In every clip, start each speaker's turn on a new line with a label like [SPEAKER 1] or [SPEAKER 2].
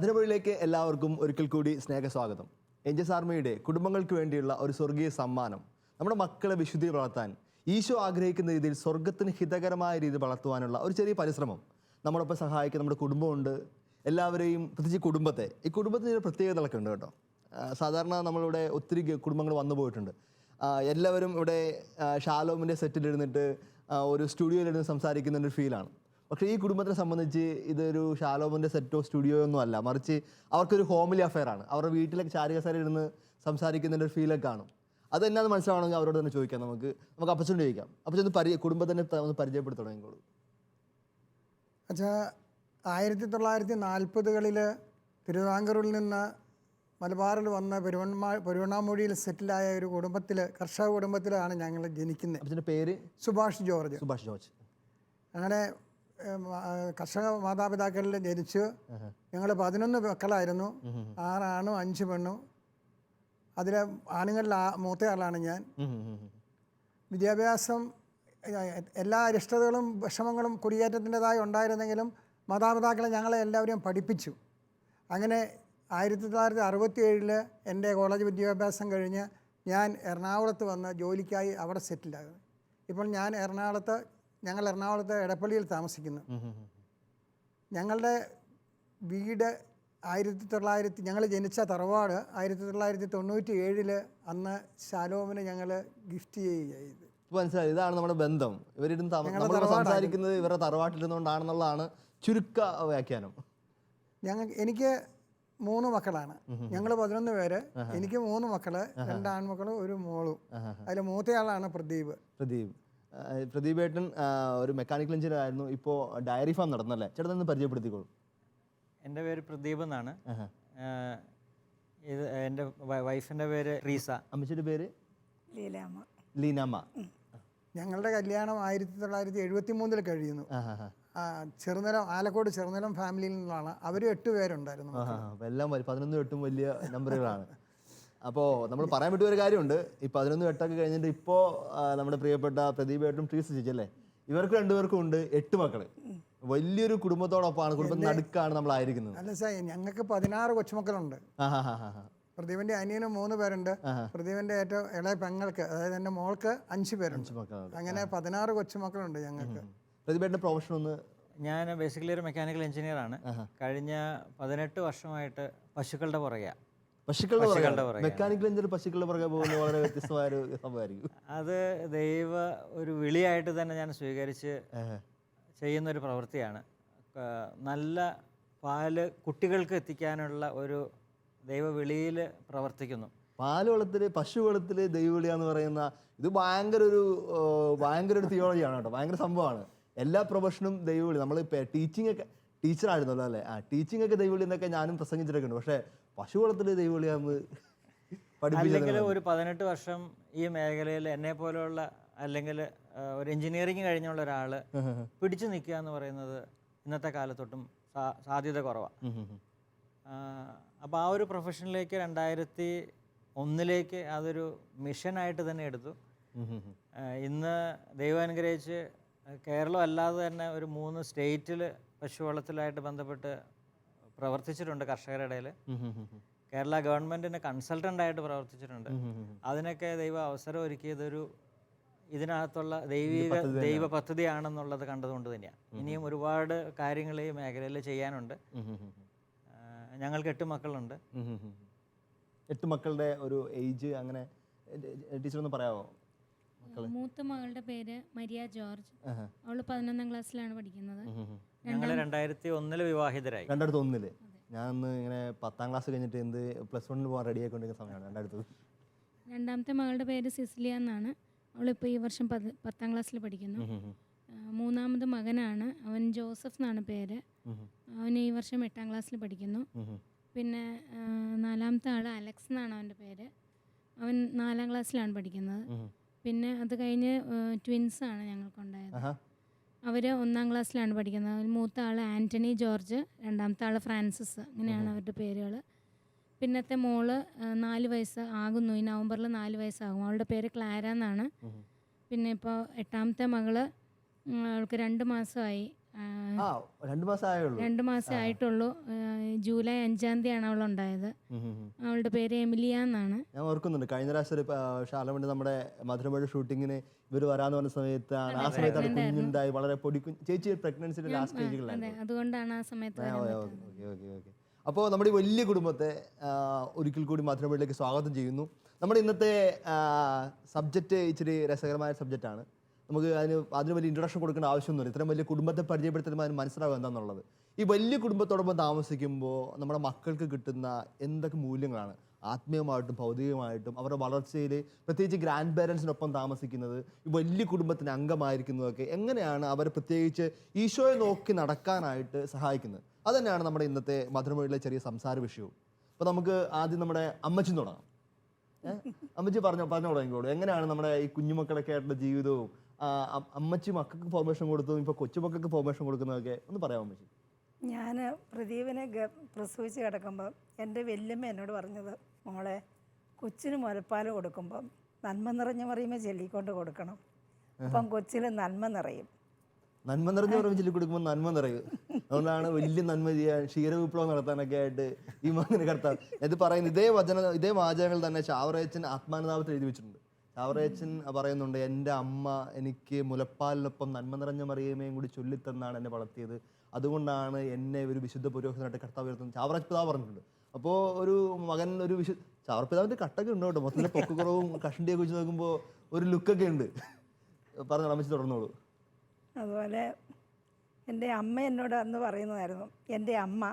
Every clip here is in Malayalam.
[SPEAKER 1] മധുരമൊഴിയിലേക്ക് എല്ലാവർക്കും ഒരിക്കൽ കൂടി സ്നേഹസ്വാഗതം. ഏഞ്ചൽസ് ആർമിയുടെ കുടുംബങ്ങൾക്ക് വേണ്ടിയുള്ള ഒരു സ്വർഗീയ സമ്മാനം. നമ്മുടെ മക്കളെ വിശുദ്ധി വളർത്താൻ ഈശോ ആഗ്രഹിക്കുന്ന രീതിയിൽ സ്വർഗത്തിന് ഹിതകരമായ രീതിയിൽ വളർത്തുവാനുള്ള ഒരു ചെറിയ പരിശ്രമം നമ്മളൊപ്പം സഹായിക്കുന്ന നമ്മുടെ കുടുംബമുണ്ട്. എല്ലാവരെയും പ്രത്യേകിച്ച് കുടുംബത്തെ, ഈ കുടുംബത്തിന് ഒരു പ്രത്യേകതകളൊക്കെ ഉണ്ട് കേട്ടോ. സാധാരണ നമ്മളിവിടെ ഒത്തിരി കുടുംബങ്ങൾ വന്നു പോയിട്ടുണ്ട്. എല്ലാവരും ഇവിടെ ഷാലോമിൻ്റെ സെറ്റിലിരുന്നിട്ട് ഒരു സ്റ്റുഡിയോയിലിരുന്ന് സംസാരിക്കുന്ന ഒരു ഫീലാണ്. പക്ഷേ ഈ കുടുംബത്തിനെ സംബന്ധിച്ച് ഇതൊരു ഷാലോമിൻ്റെ സെറ്റോ സ്റ്റുഡിയോയോ ഒന്നും അല്ല, മറിച്ച് അവർക്കൊരു ഹോംലി അഫെയറാണ്. അവരുടെ വീട്ടിലേക്ക് ചാരികസാരി ഇരുന്ന് സംസാരിക്കുന്നതിൻ്റെ ഒരു ഫീലൊക്കെ കാണും. അത് എന്നാന്ന് മനസ്സിലാവണമെങ്കിൽ അവരോട് തന്നെ ചോദിക്കാം. നമുക്ക് അപ്പച്ചനോട് ചോദിക്കാം. അപ്പച്ചൻ കുടുംബത്തിനെ ഒന്ന് പരിചയപ്പെടുത്തി തുടങ്ങിക്കോളൂ.
[SPEAKER 2] അച്ഛാ, 1940കളിൽ തിരുവിതാംകൂറിൽ നിന്ന് മലബാറിൽ വന്ന പെരുവണ്ണാമൂഴിയിൽ സെറ്റിലായ ഒരു കുടുംബത്തിൽ, കർഷക കുടുംബത്തിലാണ് ഞങ്ങൾ ജനിക്കുന്നത്.
[SPEAKER 1] അപ്പച്ചൻ്റെ പേര്
[SPEAKER 2] സുഭാഷ് ജോർജ്. അങ്ങനെ കർഷക മാതാപിതാക്കളിൽ ജനിച്ചു. ഞങ്ങൾ 11 മക്കളായിരുന്നു, 6 ആണും 5 പെണ്ണും. അതിൽ ആണുങ്ങളിൽ മൂത്തയാളാണ് ഞാൻ. വിദ്യാഭ്യാസം എല്ലാ അരിഷ്ടതകളും വിഷമങ്ങളും കുടിയേറ്റത്തിൻ്റെതായി ഉണ്ടായിരുന്നെങ്കിലും മാതാപിതാക്കളെ ഞങ്ങളെ എല്ലാവരെയും പഠിപ്പിച്ചു. അങ്ങനെ 1967 എൻ്റെ കോളേജ് വിദ്യാഭ്യാസം കഴിഞ്ഞ് ഞാൻ എറണാകുളത്ത് വന്ന് ജോലിക്കായി അവിടെ സെറ്റിലാകുന്നു. ഇപ്പോൾ ഞങ്ങൾ എറണാകുളത്ത് എടപ്പള്ളിയിൽ താമസിക്കുന്നു. ഞങ്ങളുടെ വീട് ഞങ്ങൾ ജനിച്ച തറവാട് 1997 അന്ന് ശാലോമിന് ഞങ്ങൾ ഗിഫ്റ്റ് ചെയ്യുകയായിരുന്നു.
[SPEAKER 1] മനസ്സിലായി, ഇതാണ് നമ്മുടെ ബന്ധം. ഇവരിരുന്ന് സംസാരിക്കുന്നത് ഇവരുടെ തറവാട്ടിലിരുന്നുകൊണ്ടാണെന്നുള്ളതാണ് ചുരുക്ക വ്യാഖ്യാനം.
[SPEAKER 2] എനിക്ക് 3 മക്കളാണ്. ഞങ്ങൾ 11 പേര്. എനിക്ക് 3 മക്കള്, 2 ആൺമക്കളും 1 മോളും. അതിൽ മൂത്തയാളാണ്
[SPEAKER 1] പ്രദീപേട്ടൻ ഒരു മെക്കാനിക്കൽ എഞ്ചിനീയർ ആയിരുന്നു. ഇപ്പോൾ ഡയറി ഫാം നടന്നല്ലേ? ചേട്ടൻ ഒന്ന് പരിചയപ്പെടുത്തിക്കോളൂ.
[SPEAKER 3] എൻ്റെ പേര് പ്രദീപ് എന്നാണ്. ഇത് എൻ്റെ വൈഫിൻ്റെ പേര് റീസ.
[SPEAKER 1] അമ്മച്ചിയുടെ പേര് ലീനാമ്മ.
[SPEAKER 2] ഞങ്ങളുടെ കല്യാണം 1973 കഴിയുന്നു. ആലക്കോട് ചെറുനിലം ഫാമിലിയിൽ നിന്നാണ്. അവർ 8 പേരുണ്ടായിരുന്നു.
[SPEAKER 1] എല്ലാം 11 8 വലിയ നമ്പറുകളാണ്. അപ്പോൾ നമ്മൾ പറയാൻ പറ്റിയ ഒരു കാര്യമുണ്ട്. ഈ 11 8 കഴിഞ്ഞിട്ട് ഇപ്പോൾ നമ്മുടെ പ്രിയപ്പെട്ട പ്രദീപേട്ടും ട്രീസ് ചേച്ചല്ലേ, ഇവർക്ക് 2 പേർക്കും ഉണ്ട് 8 മക്കള്. വലിയൊരു കുടുംബത്തോടൊപ്പമാണ്, കുടുംബത്തിന് നടുക്കാണ് നമ്മളായിരിക്കുന്നത്.
[SPEAKER 2] അല്ല സാർ, ഞങ്ങൾക്ക് 16 കൊച്ചുമക്കളുണ്ട്. പ്രദീപിന്റെ അനിയനും 3 പേരുണ്ട്. പ്രദീപിന്റെ ഏറ്റവും ഇളയ പെങ്ങൾക്ക്, അതായത് എൻ്റെ മോൾക്ക് 5 പേരുണ്ട്. അങ്ങനെ 16 കൊച്ചുമക്കളുണ്ട് ഞങ്ങൾക്ക്.
[SPEAKER 1] പ്രദീപേട്ടൻ്റെ പ്രൊഫഷൻ ഒന്ന്?
[SPEAKER 3] ഞാൻ ബേസിക്കലി ഒരു മെക്കാനിക്കൽ എഞ്ചിനീയർ ആണ്. കഴിഞ്ഞ 18 വർഷമായിട്ട് പശുക്കളുടെ പുറകെയാണ്.
[SPEAKER 1] മെക്കാനിക്കൽ എഞ്ചിനീയർ പശുക്കളുടെ പുറകെ പോകുന്നത് വളരെ വ്യത്യസ്തമായ ഒരു സംഭവമായിരിക്കും.
[SPEAKER 3] അത് ദൈവ ഒരു വിളിയായിട്ട് തന്നെ ഞാൻ സ്വീകരിച്ച് ചെയ്യുന്നൊരു പ്രവൃത്തിയാണ്. നല്ല പാല് കുട്ടികൾക്ക് എത്തിക്കാനുള്ള ഒരു ദൈവവിളിയിൽ പ്രവർത്തിക്കുന്നു.
[SPEAKER 1] പാല് വളത്തിൽ, പശു വളത്തിൽ ദൈവവിളിയാന്ന് പറയുന്ന ഇത് ഭയങ്കര ഒരു തിയോളജിയാണ് കേട്ടോ. ഭയങ്കര സംഭവമാണ്. എല്ലാ പ്രൊഫഷനും ദൈവവിളി. നമ്മൾ ടീച്ചറായിരുന്നല്ലോ അല്ലേ? ടീച്ചിങ് ഒക്കെ ദൈവവിളി എന്നൊക്കെ ഞാനും പ്രസംഗിച്ചിട്ടൊക്കെ ഉണ്ട്. പക്ഷേ പശു വളത്തിൽ ദൈവവിളിയാന്ന്
[SPEAKER 3] അല്ലെങ്കിൽ ഒരു 18 വർഷം ഈ മേഖലയിൽ എന്നെ പോലെയുള്ള അല്ലെങ്കിൽ ഒരു എഞ്ചിനീയറിംഗ് കഴിഞ്ഞുള്ള ഒരാൾ പിടിച്ചു നിൽക്കുക എന്ന് പറയുന്നത് ഇന്നത്തെ കാലത്തൊട്ടും സാധ്യത കുറവാണ്. അപ്പോൾ ആ ഒരു പ്രൊഫഷനിലേക്ക് 2001 അതൊരു മിഷനായിട്ട് തന്നെ എടുത്തു. ഇന്ന് ദൈവം അനുഗ്രഹിച്ച് കേരളം അല്ലാതെ തന്നെ ഒരു 3 സ്റ്റേറ്റിൽ പശുവളത്തിലായിട്ട് ബന്ധപ്പെട്ട് പ്രവർത്തിച്ചിട്ടുണ്ട്. കർഷകരുടെ ഇടയിൽ കേരള ഗവൺമെൻറ്റിന് കൺസൾട്ടൻ്റായിട്ട് പ്രവർത്തിച്ചിട്ടുണ്ട്. അതിനൊക്കെ ദൈവം അവസരം ഒരുക്കിയതൊരു ഇതിനകത്തുള്ള ദൈവ പദ്ധതിയാണെന്നുള്ളത് കണ്ടതുകൊണ്ട് തന്നെയാണ്. ഇനിയും ഒരുപാട് കാര്യങ്ങൾ ഈ മേഖലയിൽ ചെയ്യാനുണ്ട്. ഞങ്ങൾക്ക് 8 മക്കളുണ്ട്.
[SPEAKER 1] 8 മക്കളുടെ ഒരു ഏജ് അങ്ങനെ ടീച്ചർ ഒന്ന് പറയാമോ?
[SPEAKER 4] മൂത്ത മകളുടെ പേര് മരിയ ജോർജ്. അവള് 11ാം ക്ലാസ്സിലാണ് പഠിക്കുന്നത്.
[SPEAKER 3] ഞങ്ങൾ 2001 വിവാഹിതരായി.
[SPEAKER 1] 2001 ഞാൻ ഇങ്ങനെ 10ാം ക്ലാസ് കഴിഞ്ഞിട്ട് +1 പോകാൻ റെഡി ആയിക്കൊണ്ടിരിക്കുന്ന സമയമാണ് 2000.
[SPEAKER 4] രണ്ടാമത്തെ മകളുടെ പേര് സിസിലിയ എന്നാണ്. അവളിപ്പോൾ ഈ വർഷം 10ാം ക്ലാസ്സിൽ പഠിക്കുന്നു. 3ാമത് മകനാണ്, അവൻ ജോസഫ് എന്നാണ് പേര്. അവൻ ഈ വർഷം 8ാം ക്ലാസ്സിൽ പഠിക്കുന്നു. പിന്നെ 4ാമത്തെ ആൾ അലക്സ് എന്നാണ് അവൻ്റെ പേര്. അവൻ 4ാം ക്ലാസ്സിലാണ് പഠിക്കുന്നത്. പിന്നെ അത് കഴിഞ്ഞ് ട്വിൻസാണ് ഞങ്ങൾക്കുണ്ടായത്. അവർ 1ാം ക്ലാസ്സിലാണ് പഠിക്കുന്നത്. മൂത്ത ആൾ ആൻ്റണി ജോർജ്, 2ാമത്തെ ആൾ ഫ്രാൻസിസ്. അങ്ങനെയാണ് അവരുടെ പേരുകൾ. പിന്നത്തെ മോള് 4 വയസ്സ് ആകുന്നു. ഈ നവംബറിൽ 4 വയസ്സാകും. അവളുടെ പേര് ക്ലാര എന്നാണ്. പിന്നെ ഇപ്പോൾ 8ാമത്തെ മകള്, അവൾക്ക് 2 മാസമായി.
[SPEAKER 1] ആ 2 മാസം ആയുള്ളൂ.
[SPEAKER 4] 2 മാസമേ ആയിട്ടുള്ളൂ. ജൂലൈ 5-ാം തീയതിയാണ് അവളുണ്ടായത്. അവളുടെ പേര് എമിലിയ എന്നാണ്.
[SPEAKER 1] ഞാൻ ഓർക്കുന്നുണ്ട് കഴിഞ്ഞ പ്രാവശ്യം ഒരു ശാലമണ്ട് നമ്മുടെ മധുരമഴ ഷൂട്ടിങ്ങിന് ഇവർ വരാന്ന് പറഞ്ഞ സമയത്താണ്, ആ സമയത്താണ് കുഞ്ഞുണ്ടായി, വളരെ ചേച്ചി പ്രഗ്നൻസിയുടെ ലാസ്റ്റ്
[SPEAKER 4] അതെ,
[SPEAKER 1] സ്റ്റേജുകളായിരുന്നു.
[SPEAKER 4] അതുകൊണ്ടാണ് ആ സമയത്ത് വരാൻ പറ്റാത്തത്.
[SPEAKER 1] ഓക്കെ. അപ്പോൾ നമ്മുടെ ഈ വലിയ കുടുംബത്തെ ഒരിക്കൽ കൂടി മധുരമഴയിലേക്ക് സ്വാഗതം ചെയ്യുന്നു. നമ്മുടെ ഇന്നത്തെ സബ്ജക്റ്റ് ഇച്ചിരി രസകരമായ സബ്ജക്റ്റാണ്. നമുക്ക് അതിന് വലിയ ഇൻട്രൊഡക്ഷൻ കൊടുക്കേണ്ട ആവശ്യമൊന്നുമില്ല. ഇത്രയും വലിയ കുടുംബത്തെ പരിചയപ്പെടുത്തുമ്പോൾ അതിന് മനസ്സിലാവും എന്താണെന്നുള്ളത്. ഈ വലിയ കുടുംബത്തോടൊപ്പം താമസിക്കുമ്പോൾ നമ്മുടെ മക്കൾക്ക് കിട്ടുന്ന എന്തൊക്കെ മൂല്യങ്ങളാണ് ആത്മീയമായിട്ടും ഭൗതികമായിട്ടും അവരുടെ വളർച്ചയിൽ, പ്രത്യേകിച്ച് ഗ്രാൻഡ് പേരൻസിനൊപ്പം താമസിക്കുന്നത്, ഈ വലിയ കുടുംബത്തിന് അംഗമായിരിക്കുന്നതൊക്കെ എങ്ങനെയാണ് അവരെ പ്രത്യേകിച്ച് ഈശോയെ നോക്കി നടക്കാനായിട്ട് സഹായിക്കുന്നത്. അത് തന്നെയാണ് നമ്മുടെ ഇന്നത്തെ മധുരമൊഴിയിലെ ചെറിയ സംസാര വിഷയവും. അപ്പോൾ നമുക്ക് ആദ്യം നമ്മുടെ അമ്മച്ചി തുടങ്ങാം. അമ്മച്ചി പറഞ്ഞു തുടങ്ങിക്കോളൂ. എങ്ങനെയാണ് നമ്മുടെ ഈ കുഞ്ഞുമക്കളൊക്കെ ആയിട്ടുള്ള ജീവിതവും അമ്മച്ചി മക്കൾക്ക് ഫോർമേഷൻ കൊടുത്തതും ഇപ്പോൾ കൊച്ചുമക്കൾക്ക് ഫോർമേഷൻ കൊടുക്കുന്നതൊക്കെ ഒന്ന് പറയാമോ അമ്മച്ചി?
[SPEAKER 5] ഞാൻ പ്രദീപിനെ പ്രസവിച്ച് കിടക്കുമ്പോൾ എൻ്റെ വല്യമ്മ എന്നോട് പറഞ്ഞത്, മോളെ കൊച്ചിന് മുലപ്പാൽ കൊടുക്കുമ്പം നന്മ നിറഞ്ഞ മറിയുമ്പോൾ ചൊല്ലിക്കൊണ്ട് കൊടുക്കണം, അപ്പം കൊച്ചിന് നന്മ നിറയും.
[SPEAKER 1] നന്മ നിറഞ്ഞ പറയുമ്പോൾ ചൊല്ലി കൊടുക്കുമ്പോൾ നന്മ നിറയും. അതുകൊണ്ടാണ് വലിയ നന്മ ചെയ്യാൻ ക്ഷീരവിപ്ലവം നടത്താനൊക്കെ ആയിട്ട് ഈ മകന് കടത്താൻ ഇത് പറയുന്നത്. ഇതേ വാചകങ്ങൾ തന്നെ ചാവറയച്ചൻ ആത്മാനുതാപത്തിൽ എഴുതി വെച്ചിട്ടുണ്ട്. ചാവറയച്ചൻ പറയുന്നുണ്ട്, എൻ്റെ അമ്മ എനിക്ക് മുലപ്പാലിനൊപ്പം നന്മ നിറഞ്ഞ മറിയമേയും കൂടി ചൊല്ലിത്തന്നാണ് എന്നെ വളർത്തിയത്, അതുകൊണ്ടാണ് എന്നെ ഒരു വിശുദ്ധ പുരോഹിതനായിട്ട് കർത്താവ് ഉയർത്തുന്നത് ചാവറച്ച് പിതാവ് പറഞ്ഞിട്ടുണ്ട്. അപ്പോൾ ഒരു മകൻ ഒരു ചാവറപ്പിതാവിൻ്റെ കട്ടൊക്കെ ഉണ്ട് കേട്ടോ, മൊത്തത്തിൽ പൊക്കക്കുറവും കഷണ്ടിയൊക്കെ വെച്ച് നോക്കുമ്പോൾ ഒരു ലുക്കൊക്കെ ഉണ്ട്. പറഞ്ഞു അമ്മച്ചി തുടർന്നോളൂ.
[SPEAKER 5] അതുപോലെ എൻ്റെ അമ്മ എന്നോട് അന്ന് പറയുന്നതായിരുന്നു, എൻ്റെ അമ്മ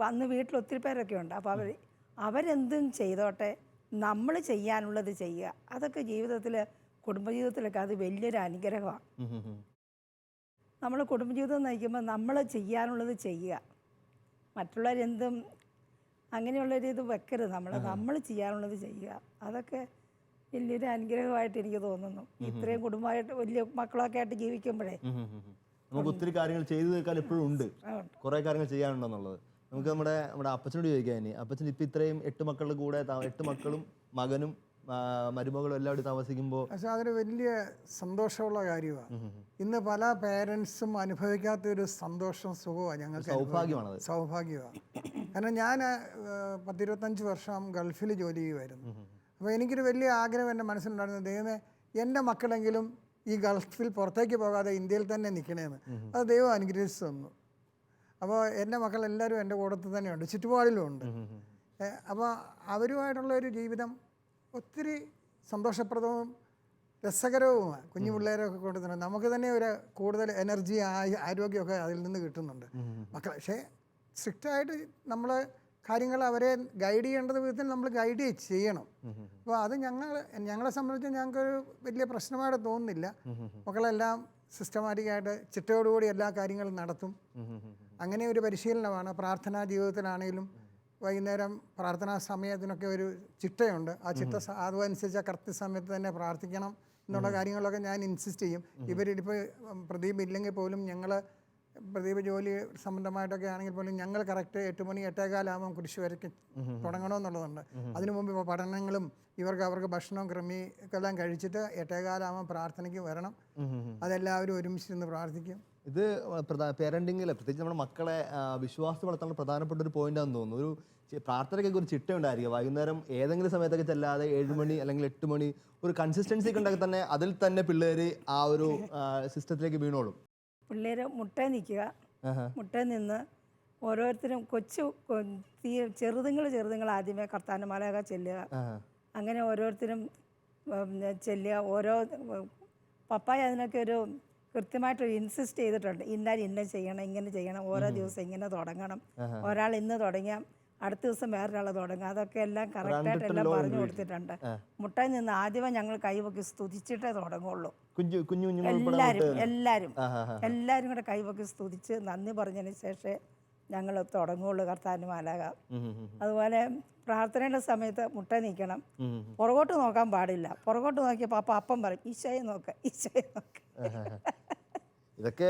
[SPEAKER 5] അന്ന് വീട്ടിൽ ഒത്തിരി പേരൊക്കെ ഉണ്ട്, അപ്പോൾ അവരെന്തും ചെയ്തോട്ടെ, നമ്മൾ ചെയ്യാനുള്ളത് ചെയ്യുക. അതൊക്കെ ജീവിതത്തിൽ, കുടുംബജീവിതത്തിലൊക്കെ അത് വലിയൊരു അനുഗ്രഹമാണ്. നമ്മൾ കുടുംബജീവിതം നയിക്കുമ്പോൾ നമ്മൾ ചെയ്യാനുള്ളത് ചെയ്യുക, മറ്റുള്ളവരെന്തും അങ്ങനെയുള്ളൊരു ഇത് വെക്കരുത്. നമ്മൾ ചെയ്യാനുള്ളത് ചെയ്യുക. അതൊക്കെ വലിയൊരു അനുഗ്രഹമായിട്ട് എനിക്ക് തോന്നുന്നു. ഇത്രയും കുടുംബമായിട്ട് വലിയ മക്കളൊക്കെ ആയിട്ട് ജീവിക്കുമ്പോഴേ
[SPEAKER 1] നമുക്ക് ഒത്തിരി കാര്യങ്ങൾ ചെയ്തു തീർക്കാൻ എപ്പോഴും ഉണ്ട്, കുറേ കാര്യങ്ങൾ ചെയ്യാനുണ്ടെന്നുള്ളത്. നമുക്ക് നമ്മുടെ അപ്പച്ചനോട് ചോദിക്കാം. ഇനി അപ്പച്ചൻ ഇപ്പം ഇത്രയും 8 മക്കളുടെ കൂടെ 8 മക്കളും മകനും മരുമകളും എല്ലാവരും താമസിക്കുമ്പോൾ
[SPEAKER 2] പക്ഷെ അതൊരു വലിയ സന്തോഷമുള്ള കാര്യമാണ്. ഇന്ന് പല പേരൻസും അനുഭവിക്കാത്തൊരു സന്തോഷം, സുഖമാണ് ഞങ്ങൾക്ക്.
[SPEAKER 1] സൗഭാഗ്യമാണത്.
[SPEAKER 2] സൗഭാഗ്യമാണ്. കാരണം ഞാൻ 10-25 വർഷം ഗൾഫിൽ ജോലി ചെയ്യുമായിരുന്നു. അപ്പോൾ എനിക്കൊരു വലിയ ആഗ്രഹം എൻ്റെ മനസ്സിലുണ്ടായിരുന്നു, ദൈവമേ എൻ്റെ മക്കളെങ്കിലും ഈ ഗൾഫിൽ പുറത്തേക്ക് പോകാതെ ഇന്ത്യയിൽ തന്നെ നിൽക്കണേന്ന്. അത് ദൈവം അനുഗ്രഹിച്ചു തന്നു. അപ്പോൾ എൻ്റെ മക്കളെല്ലാവരും എൻ്റെ കൂടത്തിൽ തന്നെയുണ്ട്, ചുറ്റുപാടിലും ഉണ്ട്. അപ്പോൾ അവരുമായിട്ടുള്ള ഒരു ജീവിതം ഒത്തിരി സന്തോഷപ്രദവും രസകരവുമാണ്. കുഞ്ഞു പിള്ളേരൊക്കെ കൊണ്ട് തന്നെ നമുക്ക് തന്നെ ഒരു കൂടുതൽ എനർജി, ആരോഗ്യമൊക്കെ അതിൽ നിന്ന് കിട്ടുന്നുണ്ട്. മക്കളെ പക്ഷേ സ്ട്രിക്റ്റായിട്ട് നമ്മൾ കാര്യങ്ങൾ അവരെ ഗൈഡ് ചെയ്യേണ്ടത് വിധത്തിൽ നമ്മൾ ഗൈഡ് ചെയ്യണം. അപ്പോൾ അത് ഞങ്ങളെ സംബന്ധിച്ച് ഞങ്ങൾക്കൊരു വലിയ പ്രശ്നമായിട്ട് തോന്നുന്നില്ല. മക്കളെല്ലാം സിസ്റ്റമാറ്റിക്കായിട്ട് ചിട്ടയോടുകൂടി എല്ലാ കാര്യങ്ങളും നടത്തും. അങ്ങനെ ഒരു പരിശീലനമാണ്. പ്രാർത്ഥനാ ജീവിതത്തിലാണെങ്കിലും വൈകുന്നേരം പ്രാർത്ഥനാ സമയത്തിനൊക്കെ ഒരു ചിട്ടയുണ്ട്. ആ ചിട്ട അതുമനുസരിച്ച് കൃത്യസമയത്ത് തന്നെ പ്രാർത്ഥിക്കണം എന്നുള്ള കാര്യങ്ങളൊക്കെ ഞാൻ ഇൻസിസ്റ്റ് ചെയ്യും. ഇവരിപ്പോൾ പ്രദീപ് ഇല്ലെങ്കിൽ പോലും പ്രദീപ് ജോലി സംബന്ധമായിട്ടൊക്കെ ആണെങ്കിൽ പോലും ഞങ്ങൾ കറക്റ്റ് 8 മണി 8:15 കുരിശ് വരയ്ക്ക് തുടങ്ങണമെന്നുള്ളതുണ്ട്. അതിനു മുമ്പ് ഇപ്പോൾ പഠനങ്ങളും അവർക്ക് ഭക്ഷണവും ക്രമീകെല്ലാം കഴിച്ചിട്ട് 8:15 പ്രാർത്ഥനയ്ക്ക് വരണം. അതെല്ലാവരും ഒരുമിച്ചിരുന്ന് പ്രാർത്ഥിക്കും.
[SPEAKER 1] ഇത് പേരൻറ്റിങ്ങിൽ പ്രത്യേകിച്ച് നമ്മുടെ മക്കളെ വിശ്വാസം വളർത്താനുള്ള പ്രധാനപ്പെട്ട ഒരു പോയിന്റാണെന്ന് തോന്നുന്നു. ഒരു പ്രാർത്ഥനയ്ക്കൊക്കെ ഒരു ചിട്ട ഉണ്ടായിരിക്കുക. വൈകുന്നേരം ഏതെങ്കിലും സമയത്തൊക്കെ ചെല്ലാതെ 7 മണി അല്ലെങ്കിൽ 8 മണി ഒരു കൺസിസ്റ്റൻസി ഒക്കെ ഉണ്ടെങ്കിൽ തന്നെ അതിൽ തന്നെ പിള്ളേർ ആ ഒരു സിസ്റ്റത്തിലേക്ക് വീണോളും.
[SPEAKER 5] പിള്ളേർ മുട്ടയിൽ നിൽക്കുക, മുട്ടയിൽ നിന്ന് ഓരോരുത്തരും ചെറുതുങ്ങൾ ആദ്യമേ കർത്താവിൻ്റെ മാലാഖ ചെല്ലുക. അങ്ങനെ ഓരോരുത്തരും ചെല്ലുക. ഓരോ പപ്പായ അതിനൊക്കെ ഒരു കൃത്യമായിട്ടൊരു ഇൻസിസ്റ്റ് ചെയ്തിട്ടുണ്ട്. ഇന്ന ചെയ്യണം, ഇങ്ങനെ ചെയ്യണം, ഓരോ ദിവസം ഇങ്ങനെ തുടങ്ങണം. ഒരാൾ ഇന്ന് തുടങ്ങിയാൽ അടുത്ത ദിവസം വേറൊരാൾ തുടങ്ങുക. അതൊക്കെ എല്ലാം കറക്റ്റായിട്ട് എല്ലാം പറഞ്ഞു കൊടുത്തിട്ടുണ്ട്. മുട്ടയിൽ നിന്ന് ആദ്യമേ ഞങ്ങൾ കൈവക്കി സ്തുതിച്ചിട്ടേ തുടങ്ങുള്ളൂ. എല്ലാവരും കൂടെ കൈവക്കി സ്തുതിച്ച് നന്ദി പറഞ്ഞതിന് ശേഷമേ ഞങ്ങൾ തുടങ്ങുള്ളൂ കർത്താവിൻ്റെ മാലാഖ. അതുപോലെ പ്രാർത്ഥനയുടെ സമയത്ത് മുട്ട നീക്കണം. പുറകോട്ട് നോക്കാൻ പാടില്ല. പുറകോട്ട് നോക്കിയ പാപ്പ അപ്പം പറയും, ഈശോയെ നോക്ക്, ഈശോയെ നോക്ക്.
[SPEAKER 1] ഇതൊക്കെ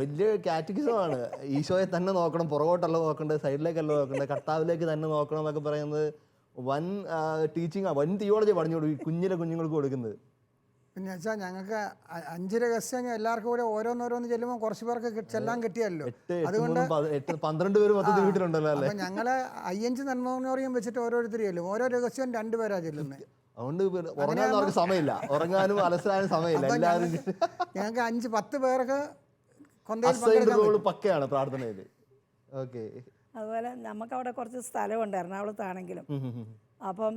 [SPEAKER 1] വലിയ കാറ്റഗിസമാണ്. ഈശോയെ തന്നെ നോക്കണം, പുറകോട്ടല്ല നോക്കണ്ടത്, സൈഡിലേക്കല്ല നോക്കണ്ടത്, കർത്താവിലേക്ക് തന്നെ നോക്കണം എന്നൊക്കെ പറയുന്നത് വൻ ടീച്ചിങ്, വൻ തിയോളജി പറഞ്ഞു കൊടുക്കും കുഞ്ഞിങ്ങൾക്ക് കൊടുക്കുന്നത്.
[SPEAKER 2] പിന്നെ വെച്ചാൽ ഞങ്ങൾക്ക് 5 രഹസ്യം എല്ലാവർക്കും കൂടെ ഓരോന്നോരോന്ന് ചെല്ലുമ്പോൾ കുറച്ച് പേർക്ക് ചെല്ലാൻ കിട്ടിയല്ലോ. അതുകൊണ്ട്
[SPEAKER 1] 12 പേര് മൊത്തത്തിൽ വീട്ടിലുണ്ടല്ലോ അല്ലേ?
[SPEAKER 2] അപ്പം ഞങ്ങള് 5 നന്മോറിയം വെച്ചിട്ട് ഓരോരുത്തർ ചെല്ലും. ഓരോ രഹസ്യവും 2 പേരാ ചെല്ലുന്നത്.
[SPEAKER 1] അതുകൊണ്ട് ഉറങ്ങാനും അവർക്ക് സമയമില്ല, ഉറങ്ങാനും അലസാനും സമയമില്ല. എല്ലാവരും
[SPEAKER 2] ഞങ്ങൾക്ക് 5-10 പേർക്ക്
[SPEAKER 1] പക്കയാണ് പ്രാർത്ഥനയിൽ. ഓക്കെ.
[SPEAKER 5] അതുപോലെ നമുക്കവിടെ കുറച്ച് സ്ഥലമുണ്ട് എറണാകുളത്താണെങ്കിലും. അപ്പം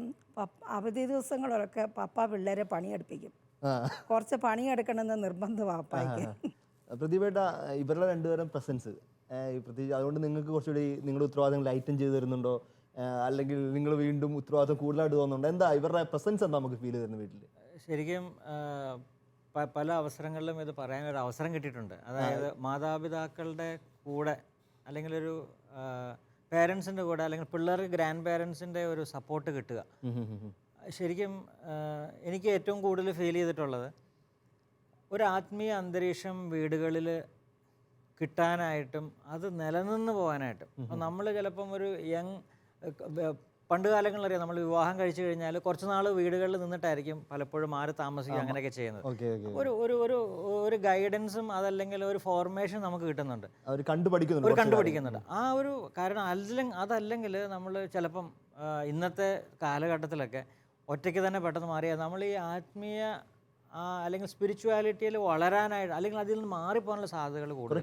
[SPEAKER 5] അവധി ദിവസങ്ങളിലൊക്കെ പപ്പ പിള്ളേരെ പണിയെടുപ്പിക്കും. കുറച്ച് പണിയെടുക്കണമെന്ന് നിർബന്ധം പാപ്പായ്ക്ക്.
[SPEAKER 1] പ്രതിഭേട്ട, ഇവരുടെ രണ്ടുപേരും പ്രസൻസ് പ്രത്യേകിച്ച് അതുകൊണ്ട് നിങ്ങൾക്ക് കുറച്ചുകൂടി നിങ്ങളുടെ ഉത്തരവാദിത്തങ്ങൾ ലൈറ്റൻ ചെയ്ത് തരുന്നുണ്ടോ, അല്ലെങ്കിൽ നിങ്ങൾ വീണ്ടും ഉത്തരവാദിത്തം കൂടുതലായിട്ട് തോന്നുന്നുണ്ടോ? എന്താ ഇവരുടെ പ്രസൻസ് എന്താ നമുക്ക് ഫീൽ ചെയ്തിരുന്നത് വീട്ടിൽ?
[SPEAKER 3] ശരിക്കും പല അവസരങ്ങളിലും ഇത് പറയാനൊരു അവസരം കിട്ടിയിട്ടുണ്ട്. അതായത് മാതാപിതാക്കളുടെ കൂടെ അല്ലെങ്കിൽ ഒരു പേരൻസിൻ്റെ കൂടെ അല്ലെങ്കിൽ പിള്ളേർക്ക് ഗ്രാൻഡ് പേരൻസിൻ്റെ ഒരു സപ്പോർട്ട് കിട്ടുക. ശരിക്കും എനിക്ക് ഏറ്റവും കൂടുതൽ ഫീൽ ചെയ്തിട്ടുള്ളത് ഒരു ആത്മീയ അന്തരീക്ഷം വീടുകളിൽ കിട്ടാനായിട്ടും അത് നിലനിന്ന് പോകാനായിട്ടും. അപ്പം നമ്മൾ ചിലപ്പം ഒരു പണ്ട് കാലങ്ങളിലറിയാം, നമ്മൾ വിവാഹം കഴിച്ചു കഴിഞ്ഞാൽ കുറച്ച് നാൾ വീടുകളിൽ നിന്നിട്ടായിരിക്കും പലപ്പോഴും മാറി താമസിക്കുക, അങ്ങനെയൊക്കെ ചെയ്യുന്നത്. ഒരു ഗൈഡൻസും അതല്ലെങ്കിൽ ഒരു ഫോർമേഷൻ നമുക്ക് കിട്ടുന്നുണ്ട്, കണ്ടുപഠിക്കുന്നുണ്ട്. ആ ഒരു കാരണം അതല്ലെങ്കിൽ നമ്മൾ ചിലപ്പം ഇന്നത്തെ കാലഘട്ടത്തിലൊക്കെ ഒറ്റയ്ക്ക് തന്നെ പെട്ടെന്ന് മാറിയാൽ നമ്മൾ ഈ ആത്മീയ അല്ലെങ്കിൽ സ്പിരിച്വാലിറ്റിയിൽ വളരാനായിട്ട് അല്ലെങ്കിൽ അതിൽ നിന്ന് മാറിപ്പോകാനുള്ള സാധ്യതകൾ കൂടുതൽ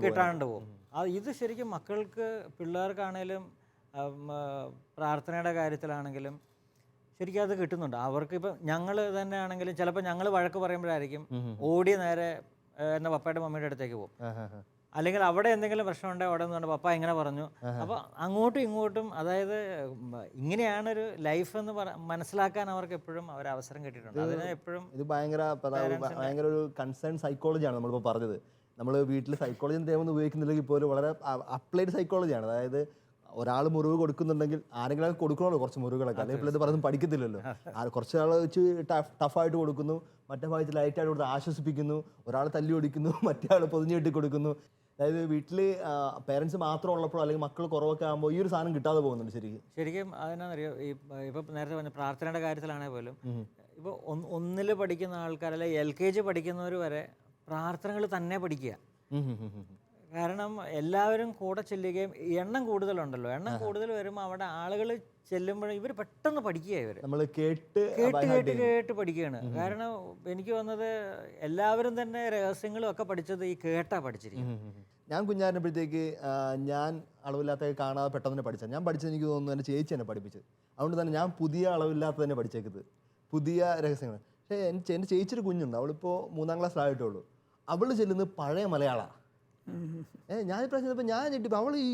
[SPEAKER 3] കിട്ടാണ്ട് പോകും. ഇത് ശരിക്കും മക്കൾക്ക്, പിള്ളേർക്കാണേലും പ്രാർത്ഥനയുടെ കാര്യത്തിലാണെങ്കിലും ശരിക്കും അത് കിട്ടുന്നുണ്ട്. അവർക്ക് ഇപ്പം ഞങ്ങൾ തന്നെ ആണെങ്കിലും ചിലപ്പോൾ ഞങ്ങൾ വഴക്ക് പറയുമ്പോഴായിരിക്കും ഓടി നേരെ എൻ്റെ പപ്പയുടെ മമ്മിയുടെ അടുത്തേക്ക് പോകും. അല്ലെങ്കിൽ അവിടെ എന്തെങ്കിലും പ്രശ്നം ഉണ്ടെങ്കിൽ അവിടെ നിന്ന് പപ്പ ഇങ്ങനെ പറഞ്ഞു. അപ്പോൾ അങ്ങോട്ടും ഇങ്ങോട്ടും, അതായത് ഇങ്ങനെയാണൊരു ലൈഫ് എന്ന് മനസ്സിലാക്കാൻ അവർക്ക് എപ്പോഴും അവസരം കിട്ടിയിട്ടുണ്ട്. അതിന് എപ്പോഴും
[SPEAKER 1] ഇത് ഭയങ്കര ഒരു കൺസേൺ സൈക്കോളജിയാണ് നമ്മളിപ്പോൾ പറഞ്ഞത്. നമ്മൾ വീട്ടിൽ സൈക്കോളജി നിയമം ഉപയോഗിക്കുന്നില്ലെങ്കിൽ പോലും വളരെ അപ്ലൈഡ് സൈക്കോളജിയാണ്. അതായത് ഒരാൾ മുറിവ് കൊടുക്കുന്നുണ്ടെങ്കിൽ ആരെങ്കിലും കൊടുക്കണമല്ലോ കുറച്ച് മുറിവുകളൊക്കെ, അല്ലെങ്കിൽ പിള്ളേർ പറഞ്ഞ് പഠിക്കത്തില്ലല്ലോ. കുറച്ച് ആൾ വെച്ച് ടഫായിട്ട് കൊടുക്കുന്നു, മറ്റേ ഭാഗത്ത് ലൈറ്റായിട്ട് കൊടുത്ത് ആശ്വസിപ്പിക്കുന്നു, ഒരാൾ തല്ലി ഓടിക്കുന്നു, മറ്റേ ആൾ പൊതിഞ്ഞ് കെട്ടി കൊടുക്കുന്നു. അതായത് വീട്ടിൽ പേരൻസ് മാത്രം ഉള്ളപ്പോൾ അല്ലെങ്കിൽ മക്കൾ കുറവൊക്കെ ആകുമ്പോൾ ഈ ഒരു സാധനം കിട്ടാതെ പോകുന്നുണ്ട്.
[SPEAKER 3] ശരിക്കും അതിനറിയോ, ഇപ്പം നേരത്തെ പറഞ്ഞ പ്രാർത്ഥനയുടെ കാര്യത്തിലാണെങ്കിൽ പോലും ഇപ്പോൾ 1ൽ പഠിക്കുന്ന ആൾക്കാർ അല്ലെങ്കിൽ LKG പഠിക്കുന്നവർ വരെ പ്രാർത്ഥനകൾ തന്നെ പഠിക്കുക. കാരണം എല്ലാവരും കൂടെ ചെല്ലുകയും എണ്ണം കൂടുതലുണ്ടല്ലോ, എണ്ണം കൂടുതൽ വരുമ്പോൾ അവിടെ ആളുകൾ ചെല്ലുമ്പോൾ ഇവർ പെട്ടെന്ന് പഠിക്കുക, ഇവർ കേട്ട് പഠിക്കുകയാണ്. കാരണം എനിക്ക് വന്നത് എല്ലാവരും തന്നെ രഹസ്യങ്ങളും ഒക്കെ പഠിച്ചത് ഈ കേട്ടാ പഠിച്ചിരിക്കും.
[SPEAKER 1] ഞാൻ കുഞ്ഞായിരുന്നപ്പോഴത്തേക്ക് ഞാൻ അളവില്ലാത്ത കാണാതെ പെട്ടെന്ന് പഠിച്ചത്. ഞാൻ പഠിച്ചത് എനിക്ക് തോന്നുന്നു എൻ്റെ ചേച്ചി എന്നെ പഠിപ്പിച്ചത്. അതുകൊണ്ട് തന്നെ ഞാൻ പുതിയ അളവില്ലാത്ത തന്നെ പഠിച്ചേക്കുന്നത്, പുതിയ രഹസ്യങ്ങൾ. പക്ഷേ എൻ്റെ ചേച്ചിയൊരു കുഞ്ഞുണ്ട്, അവളിപ്പോൾ 3ാം ക്ലാസ്സിലായിട്ടുള്ളൂ. അവൾ ചെല്ലുന്നത് പഴയ മലയാളമാണ്. ഞാൻ ഇപ്രാവശ്യം ഞാൻ ഞെട്ടിപ്പോൾ അവൾ ഈ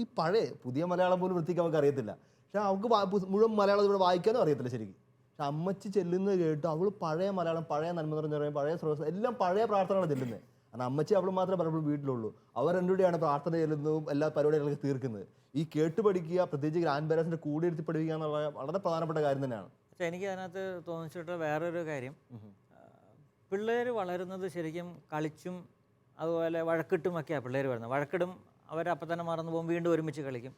[SPEAKER 1] പുതിയ മലയാളം പോലും വൃത്തിക്ക് അവൾക്ക് അറിയത്തില്ല. പക്ഷെ അവൾക്ക് മുഴുവൻ മലയാളം ഇവിടെ വായിക്കാനും അറിയത്തില്ല ശരിക്കും. പക്ഷെ അമ്മച്ചി ചെല്ലുന്നത് കേട്ട് അവൾ പഴയ മലയാളം, പഴയ നന്മ നിറഞ്ഞ പറയും, പഴയ സ്രോതസ് എല്ലാം പഴയ പ്രാർത്ഥനയാണ് ചെല്ലുന്നത്. കാരണം അമ്മച്ചി അവൾ മാത്രമേ പലപ്പോഴും വീട്ടിലുള്ളൂ. അവർ രണ്ടുകൂടെയാണ് പ്രാർത്ഥന ചെല്ലുന്നതും എല്ലാ പരിപാടികളൊക്കെ തീർക്കുന്നത്. ഈ കേട്ട് പഠിക്കുക, പ്രത്യേകിച്ച് ഗ്രാൻഡ് പേരൻസിൻ്റെ കൂടെ ഇരുത്തി പഠിക്കുക എന്നുള്ള വളരെ പ്രധാനപ്പെട്ട കാര്യം തന്നെയാണ്.
[SPEAKER 3] പക്ഷേ എനിക്ക് അതിനകത്ത് തോന്നിച്ചിട്ട് വേറൊരു കാര്യം, പിള്ളേർ വളരുന്നത് ശരിക്കും കളിച്ചും അതുപോലെ വഴക്കിട്ടുമൊക്കെയാണ് പിള്ളേർ വരുന്നത്. വഴക്കിടും, അവരപ്പം തന്നെ മറന്നു പോകും, വീണ്ടും ഒരുമിച്ച് കളിക്കും.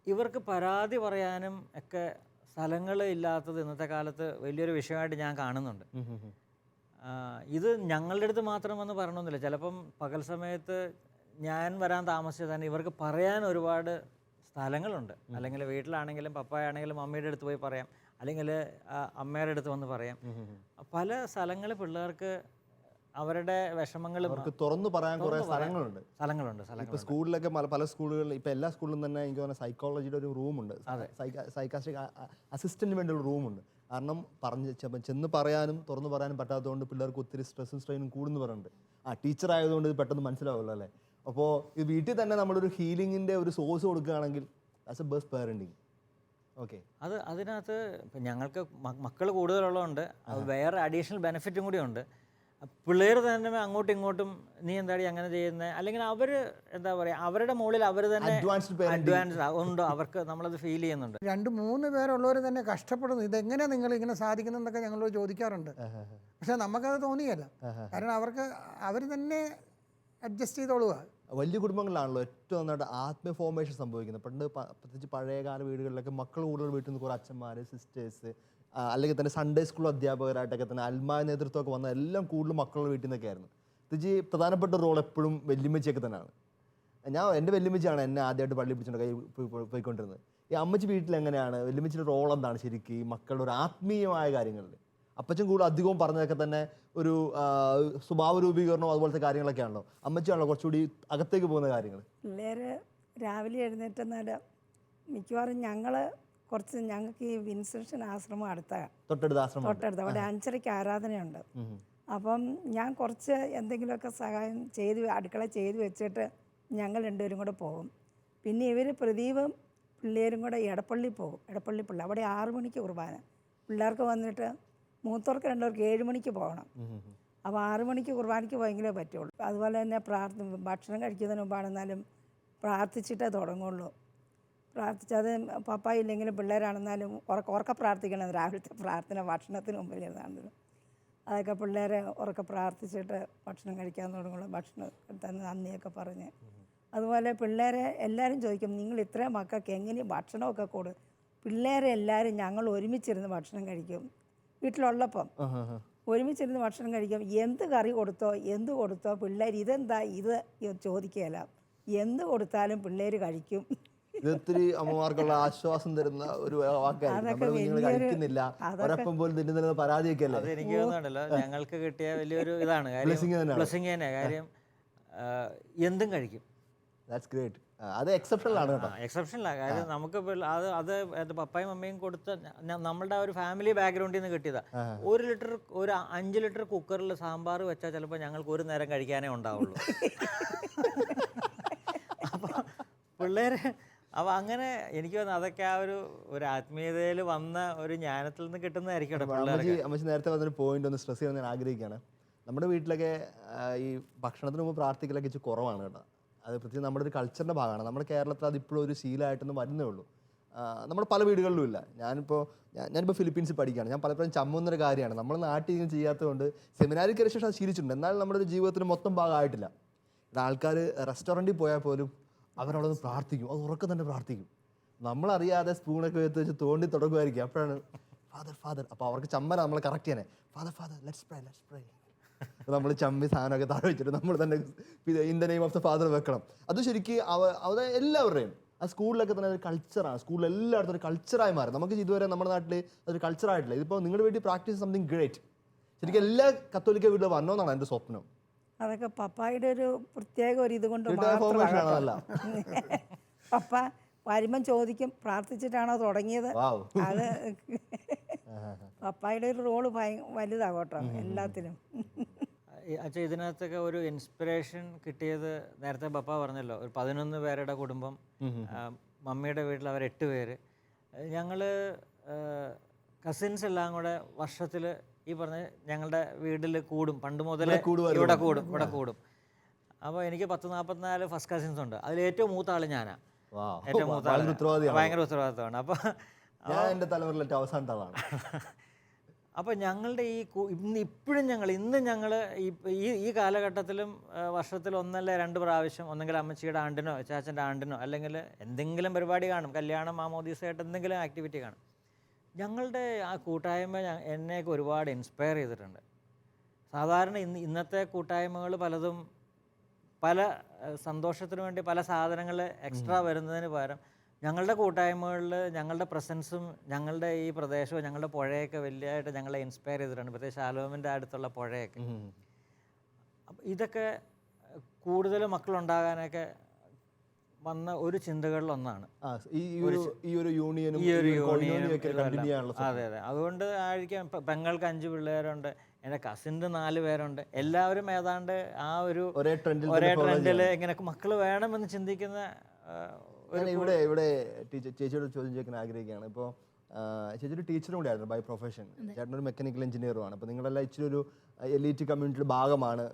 [SPEAKER 3] ഇവർക്ക് പരാതി പറയാനും ഒക്കെ സ്ഥലങ്ങൾ ഇല്ലാത്തത് ഇന്നത്തെ കാലത്ത് വലിയൊരു വിഷയമായിട്ട് ഞാൻ കാണുന്നുണ്ട്. ഇത് ഞങ്ങളുടെ അടുത്ത് മാത്രം വന്ന് പറയണമെന്നില്ല, ചിലപ്പം പകൽ സമയത്ത് ഞാൻ വരാൻ താമസിച്ചാൽ തന്നെ ഇവർക്ക് പറയാൻ ഒരുപാട് സ്ഥലങ്ങളുണ്ട്. അല്ലെങ്കിൽ വീട്ടിലാണെങ്കിലും പപ്പായാണെങ്കിലും മമ്മിയുടെ അടുത്ത് പോയി പറയാം, അല്ലെങ്കിൽ അമ്മയുടെ അടുത്ത് വന്ന് പറയാം. പല സ്ഥലങ്ങളിൽ പിള്ളേർക്ക് അവരുടെ വിഷമങ്ങളും
[SPEAKER 1] തുറന്നു പറയാൻ കുറേ സ്ഥലങ്ങളുണ്ട്.
[SPEAKER 3] ഇപ്പൊ
[SPEAKER 1] സ്കൂളിലൊക്കെ പല സ്കൂളുകളിൽ, ഇപ്പൊ എല്ലാ സ്കൂളിലും തന്നെ എനിക്ക് തോന്നുന്ന സൈക്കോളജിയുടെ ഒരു റൂമുണ്ട്, സൈക്കാസ്ട്രിക് അസിസ്റ്റന്റിന് വേണ്ടി ഒരു റൂമുണ്ട്. കാരണം ചെന്ന് പറയാനും തുറന്നു പറയാനും പറ്റാത്തതുകൊണ്ട് പിള്ളേർക്ക് ഒത്തിരി സ്ട്രെസ്സും സ്ട്രെയിനും കൂടുന്നു പറയുന്നുണ്ട്. ടീച്ചർ ആയതുകൊണ്ട് ഇത് പെട്ടെന്ന് മനസ്സിലാവുമല്ലോ അല്ലേ. അപ്പോൾ ഇത് വീട്ടിൽ തന്നെ നമ്മളൊരു ഹീലിങ്ങിന്റെ ഒരു സോഴ്സ് കൊടുക്കുകയാണെങ്കിൽ as A best parenting. Okay,
[SPEAKER 3] അതിനകത്ത് ഞങ്ങൾക്ക് മക്കൾ കൂടുതലുള്ളതുകൊണ്ട് വേറെ അഡീഷണൽ ബെനിഫിറ്റും കൂടി ഉണ്ട്. പിള്ളേർ തന്നെ അങ്ങോട്ടും ഇങ്ങോട്ടും നീ എന്താടി അങ്ങനെ ചെയ്യുന്നത്, അല്ലെങ്കിൽ അവർ എന്താ പറയുക, അവരുടെ മുകളിൽ അവർ തന്നെ അഡ്വാൻസ് ഉണ്ടോ, അവർക്ക് നമ്മളത് ഫീൽ ചെയ്യുന്നുണ്ട്.
[SPEAKER 2] 2-3 പേരുള്ളവർ തന്നെ കഷ്ടപ്പെടുന്നു. ഇതെങ്ങനെ നിങ്ങൾ ഇങ്ങനെ സാധിക്കുന്നതെന്നൊക്കെ ഞങ്ങളോട് ചോദിക്കാറുണ്ട്. പക്ഷെ നമുക്കത് തോന്നിയല്ല, കാരണം അവർ തന്നെ അഡ്ജസ്റ്റ് ചെയ്തോളുക.
[SPEAKER 1] വലിയ കുടുംബങ്ങളിലാണല്ലോ ഏറ്റവും നന്നായിട്ട് ആത്മീയ ഫോർമേഷൻ സംഭവിക്കുന്നത്. പണ്ട് പ്രത്യേകിച്ച് പഴയകാല വീടുകളിലൊക്കെ മക്കൾ കൂടുതൽ വീട്ടിൽ നിന്ന് കുറേ അച്ഛന്മാർ, സിസ്റ്റേഴ്സ്, അല്ലെങ്കിൽ തന്നെ സൺഡേ സ്കൂൾ അധ്യാപകരായിട്ടൊക്കെ തന്നെ ആത്മായ നേതൃത്വമൊക്കെ വന്ന എല്ലാം കൂടുതലും മക്കളുടെ വീട്ടിൽ നിന്നൊക്കെ ആയിരുന്നു. തിജി പ്രധാനപ്പെട്ട റോൾ എപ്പോഴും വല്യമ്മച്ചിയൊക്കെ തന്നെയാണ്. എൻ്റെ വല്യമ്മച്ചിയാണ് എന്നെ ആദ്യമായിട്ട് പള്ളി പിടിച്ചുകൊണ്ട് പോയിക്കൊണ്ടിരുന്നത്. ഈ അമ്മച്ചി വീട്ടിൽ എങ്ങനെയാണ്, വല്യമ്മച്ചിയുടെ റോൾ എന്താണ് ശരിക്കും ഈ മക്കളുടെ ഒരു ആത്മീയമായ കാര്യങ്ങളിൽ? അപ്പച്ചൻ കൂടുതൽ അധികവും പറഞ്ഞതൊക്കെ തന്നെ ഒരു സ്വഭാവ രൂപീകരണവും അതുപോലത്തെ കാര്യങ്ങളൊക്കെ ആണല്ലോ. അമ്മച്ചിയാണല്ലോ കുറച്ചുകൂടി അകത്തേക്ക് പോകുന്ന കാര്യങ്ങൾ.
[SPEAKER 5] പിള്ളേർ രാവിലെ എഴുന്നേറ്റെന്നാൽ മിക്കവാറും ഞങ്ങൾക്ക് ഈ വിൻസെൻഷൻ ആശ്രമം അടുത്താണ്,
[SPEAKER 1] തൊട്ടടുത്ത ആശ്രമം.
[SPEAKER 5] അവിടെ 5:30 ആരാധനയുണ്ട്. അപ്പം ഞാൻ കുറച്ച് എന്തെങ്കിലുമൊക്കെ സഹായം അടുക്കള ചെയ്ത് വെച്ചിട്ട് ഞങ്ങൾ രണ്ടുപേരും കൂടെ പോകും. പിന്നെ ഇവർ പ്രദീപും പിള്ളേരും കൂടെ എടപ്പള്ളി പോകും. എടപ്പള്ളി പിള്ളേർ അവിടെ 6 മണിക്ക് കുർബാന. പിള്ളേർക്ക് വന്നിട്ട് മൂത്തവർക്ക് 2 7 മണിക്ക് പോകണം. അപ്പോൾ 6 മണിക്ക് കുർബാനയ്ക്ക് പോയെങ്കിലേ പറ്റുള്ളൂ. അതുപോലെ തന്നെ ഭക്ഷണം കഴിക്കുന്നതിന് മുമ്പാണെന്നാലും പ്രാർത്ഥിച്ചിട്ടേ തുടങ്ങുള്ളൂ. പ്രാർത്ഥിച്ചത് പപ്പ ഇല്ലെങ്കിലും പിള്ളേരാണെന്നാലും ഉറക്കെ പ്രാർത്ഥിക്കണം. രാവിലത്തെ പ്രാർത്ഥന ഭക്ഷണത്തിന് മുമ്പിലിരുന്നാണെങ്കിലും അതൊക്കെ പിള്ളേരെ ഉറക്കെ പ്രാർത്ഥിച്ചിട്ട് ഭക്ഷണം കഴിക്കാൻ തുടങ്ങുള്ളൂ. ഭക്ഷണം തന്നെ നന്ദിയൊക്കെ പറഞ്ഞ്. അതുപോലെ പിള്ളേരെ എല്ലാവരും ചോദിക്കും, നിങ്ങൾ ഇത്രയും മക്കൾക്ക് എങ്ങനെ ഭക്ഷണമൊക്കെ കൊടുക്കും? പിള്ളേരെ എല്ലാവരും ഞങ്ങൾ ഒരുമിച്ചിരുന്ന് ഭക്ഷണം കഴിക്കും. വീട്ടിലുള്ളപ്പം ഒരുമിച്ചിരുന്ന് ഭക്ഷണം കഴിക്കും. എന്ത് കറി കൊടുത്തോ എന്ത് കൊടുത്തോ പിള്ളേർ ഇതെന്താ ഇത് ചോദിക്കുകയില്ല. എന്ത് കൊടുത്താലും പിള്ളേർ കഴിക്കും.
[SPEAKER 1] ഇതൊത്തിരി അമ്മമാർക്കുള്ള ആശ്വാസം തരുന്ന ഒരു വാക്കായിരിക്കും. കഴിക്കുന്നില്ല ഒരപ്പം പോലും തിന്നുന്നില്ലെന്ന് പരാതിയൊക്കെ അല്ലേ?
[SPEAKER 3] എനിക്ക് തോന്നുന്നുണ്ടല്ലോ, ഞങ്ങൾക്ക് കിട്ടിയ വലിയൊരു ഇതാണ് ബ്ലെസ്സിങ് തന്നെ. കാര്യം എന്തും കഴിക്കും.
[SPEAKER 1] That's great. അത് എക്സെപ്ഷണൽ ആണ് കേട്ടോ.
[SPEAKER 3] എക്സെപ്ഷനിലാണ്. കാര്യം നമുക്ക് അത് പപ്പായും അമ്മയും കൊടുത്ത നമ്മളുടെ ഒരു ഫാമിലി ബാക്ക്ഗ്രൗണ്ടിൽ നിന്ന് കിട്ടിയതാ. 5 ലിറ്റർ കുക്കറിൽ സാമ്പാർ വെച്ചാൽ ചിലപ്പോൾ ഞങ്ങൾക്ക് ഒരു നേരം കഴിക്കാനേ ഉണ്ടാവുള്ളൂ. അപ്പോൾ പിള്ളേർ അപ്പോൾ അങ്ങനെ എനിക്ക് തോന്നുന്നു അതൊക്കെ ആ ഒരു ആത്മീയതയിൽ വന്ന ഒരു ജ്ഞാനത്തിൽ നിന്ന് കിട്ടുന്നതായിരിക്കും.
[SPEAKER 1] അമ്മച്ചി നേരത്തെ വന്നൊരു പോയിന്റ് ഒന്ന് സ്ട്രെസ് ചെയ്യാൻ ഞാൻ ആഗ്രഹിക്കുകയാണ്. നമ്മുടെ വീട്ടിലൊക്കെ ഈ ഭക്ഷണത്തിന് മുമ്പ് പ്രാർത്ഥിക്കലൊക്കെ ഇച്ചിരി കുറവാണ് കേട്ടോ. അത് പ്രത്യേകിച്ച് നമ്മുടെ ഒരു കൾച്ചറിൻ്റെ ഭാഗമാണ്. നമ്മുടെ കേരളത്തിൽ അതിപ്പോഴും ഒരു ശീലമായിട്ടൊന്നും വരുന്നേ ഉള്ളൂ. നമ്മുടെ പല വീടുകളിലും ഇല്ല. ഞാനിപ്പോൾ ഫിലിപ്പീൻസിൽ പഠിക്കുകയാണ്. ഞാൻ പലപ്പോഴും ചമ്മുന്നൊരു കാര്യമാണ്, നമ്മൾ നാട്ടിൽ ഇങ്ങനെ ചെയ്യാത്തതുകൊണ്ട് സെമിനാറിൽ കയറിയ ശേഷം അത് ശീലിച്ചിട്ടുണ്ട്. എന്നാൽ നമ്മുടെ ഒരു ജീവിതത്തിന് മൊത്തം ഭാഗമായിട്ടില്ല. ആൾക്കാർ റെസ്റ്റോറൻറ്റിൽ പോയാൽ പോലും അവരവിടെ നിന്ന് പ്രാർത്ഥിക്കും. അത് ഉറക്കം തന്നെ പ്രാർത്ഥിക്കും. നമ്മളറിയാതെ സ്പൂണൊക്കെ വെച്ച് തോണ്ടി തുടങ്ങുമായിരിക്കും. അപ്പോഴാണ് ഫാദർ. അപ്പോൾ അവർക്ക് ചമ്മല നമ്മളെ കറക്റ്റ് ചെയ്യാനേ, ഫാദർ ലെറ്റ്സ് പ്രേ. നമ്മൾ ചമ്മി സാധനമൊക്കെ താഴെ വെച്ചിട്ട് നമ്മൾ തന്നെ in the name of the father വെക്കണം. അത് ശരിക്കും അത് എല്ലാവരുടെയും ആ സ്കൂളിലൊക്കെ തന്നെ ഒരു കൾച്ചറാണ്. സ്കൂളിൽ എല്ലായിടത്തും ഒരു കൾച്ചറായി മാറി. നമുക്ക് ഇതുവരെ നമ്മുടെ നാട്ടിൽ അതൊരു കൾച്ചറായിട്ടില്ല. ഇതിപ്പോൾ നിങ്ങളുടെ വീട്ടിൽ പ്രാക്ടീസ് സംതിങ് ഗ്രേറ്റ്. ശരിക്കും എല്ലാ കത്തോലിക്ക വീട്ടിലും വരണമെന്നാണ് എൻ്റെ സ്വപ്നം.
[SPEAKER 5] അതൊക്കെ പപ്പായുടെ ഒരു പ്രത്യേക ഒരു ഇത് കൊണ്ട് പപ്പ വരുമ്പം ചോദിക്കും, പ്രാർത്ഥിച്ചിട്ടാണോ തുടങ്ങിയത്? അത് പപ്പായുടെ ഒരു റോള് വലുതാകട്ടോ എല്ലാത്തിനും.
[SPEAKER 3] അച്ഛാ, ഇതിനകത്തൊക്കെ ഒരു ഇൻസ്പിറേഷൻ കിട്ടിയത് നേരത്തെ പപ്പ പറഞ്ഞല്ലോ, ഒരു 11 പേരുടെ കുടുംബം. മമ്മിയുടെ വീട്ടിൽ അവർ 8 പേര്. ഞങ്ങൾ കസിൻസ് എല്ലാം കൂടെ വർഷത്തിൽ ഈ പറഞ്ഞ ഞങ്ങളുടെ വീട്ടിൽ കൂടും. പണ്ട് മുതലേ ഇവിടെ കൂടും. അപ്പോൾ എനിക്ക് 10-44 ഫസ്റ്റ് കസിൻസ് ഉണ്ട്. അതിൽ ഏറ്റവും മൂത്ത ആൾ ഞാനാണ്. ഏറ്റവും മൂത്ത ആൾ ഭയങ്കര ഉത്തരവാദിത്തമാണ്. അപ്പോൾ ഞങ്ങളുടെ ഇന്ന് ഞങ്ങൾ ഈ കാലഘട്ടത്തിലും വർഷത്തിൽ 1 അല്ല 2 പ്രാവശ്യം ഒന്നെങ്കിൽ അമ്മച്ചിയുടെ ആണ്ടിനോ ചാച്ചൻ്റെ ആണ്ടിനോ അല്ലെങ്കിൽ എന്തെങ്കിലും പരിപാടി കാണും, കല്യാണം മാമോദീസയായിട്ട് എന്തെങ്കിലും ആക്ടിവിറ്റി കാണും. ഞങ്ങളുടെ ആ കൂട്ടായ്മ എന്നെയൊക്കെ ഒരുപാട് ഇൻസ്പയർ ചെയ്തിട്ടുണ്ട്. സാധാരണ ഇന്നത്തെ കൂട്ടായ്മകൾ പലതും പല സന്തോഷത്തിനു വേണ്ടി പല സാധനങ്ങൾ എക്സ്ട്രാ വരുന്നതിന് പകരം ഞങ്ങളുടെ കൂട്ടായ്മകളിൽ ഞങ്ങളുടെ പ്രസൻസും ഞങ്ങളുടെ ഈ പ്രദേശവും ഞങ്ങളുടെ പുഴയൊക്കെ വലിയതായിട്ട് ഞങ്ങളെ ഇൻസ്പയർ ചെയ്തിട്ടുണ്ട്. പ്രത്യേകിച്ച് ശാലോമിൻ്റെ അടുത്തുള്ള പുഴയൊക്കെ. അപ്പം ഇതൊക്കെ കൂടുതൽ മക്കളുണ്ടാകാനൊക്കെ വന്ന ഒരു ചിന്തകളിലൊന്നാണ്
[SPEAKER 1] ഈ ഒരു യൂണിയൻ.
[SPEAKER 3] അതെ. അതുകൊണ്ട് ആയിരിക്കാം പെങ്ങൾക്ക് 5 പിള്ളേരുണ്ട്, എൻ്റെ കസിൻ്റെ 4 പേരുണ്ട്. എല്ലാവരും ഏതാണ്ട് ആ ഒരേ ട്രെൻഡിൽ ഇങ്ങനെ മക്കൾ വേണമെന്ന് ചിന്തിക്കുന്ന.
[SPEAKER 1] ഇവിടെ ചേച്ചിയോട് ചോദ്യം ചോദിക്കാൻ ആഗ്രഹിക്കുകയാണ്. ഇപ്പോൾ ചേച്ചി ഒരു ടീച്ചറും കൂടി ആയിരുന്നു ബൈ പ്രൊഫഷൻ. ചേട്ടനൊരു മെക്കാനിക്കൽ എഞ്ചിനീയറുമാണ്. അപ്പോൾ നിങ്ങളെല്ലാം ഇച്ചിരി ഒരു എലീറ്റ് കമ്മ്യൂണിറ്റിയുടെ ഭാഗമാണ്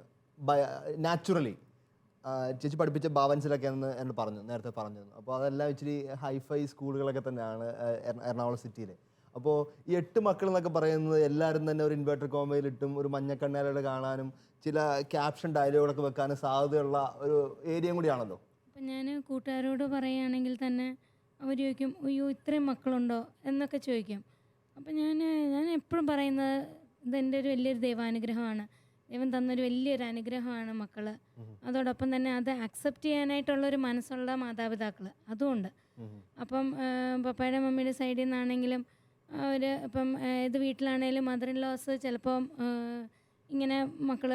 [SPEAKER 1] നാച്ചുറലി. ചേച്ചി പഠിപ്പിച്ച ഭാവൻസിലൊക്കെ എന്ന് നേരത്തെ പറഞ്ഞിരുന്നു. അപ്പോൾ അതെല്ലാം ഇച്ചിരി ഹൈഫൈ സ്കൂളുകളൊക്കെ തന്നെയാണ് എറണാകുളം സിറ്റിയിൽ. അപ്പോൾ ഈ 8 മക്കൾ എന്നൊക്കെ പറയുന്നത് എല്ലാവരും തന്നെ ഒരു ഇൻവേർട്ടർ കോമയിലിട്ടും ഒരു മഞ്ഞക്കണ്ണാലയുടെ കാണാനും ചില ക്യാപ്ഷൻ ഡയലോഗുകളൊക്കെ വെക്കാനും സാധ്യതയുള്ള ഒരു ഏരിയയും കൂടിയാണല്ലോ.
[SPEAKER 4] അപ്പം ഞാൻ കൂട്ടുകാരോട് പറയുകയാണെങ്കിൽ തന്നെ അവർ ചോദിക്കും, അയ്യോ ഇത്രയും മക്കളുണ്ടോ എന്നൊക്കെ ചോദിക്കും. അപ്പം ഞാൻ എപ്പോഴും പറയുന്നത് ഇതെൻ്റെ ഒരു വലിയൊരു ദൈവാനുഗ്രഹമാണ്. ദൈവം തന്നൊരു വലിയൊരു അനുഗ്രഹമാണ് മക്കൾ. അതോടൊപ്പം തന്നെ അത് അക്സെപ്റ്റ് ചെയ്യാനായിട്ടുള്ളൊരു മനസ്സുള്ള മാതാപിതാക്കൾ അതുമുണ്ട്. അപ്പം പപ്പയുടെ മമ്മിയുടെ സൈഡിൽ നിന്നാണെങ്കിലും അവർ ഇപ്പം ഇത് വീട്ടിലാണെങ്കിലും മദർ ഇൻ ലോസ് ചിലപ്പം ഇങ്ങനെ മക്കൾ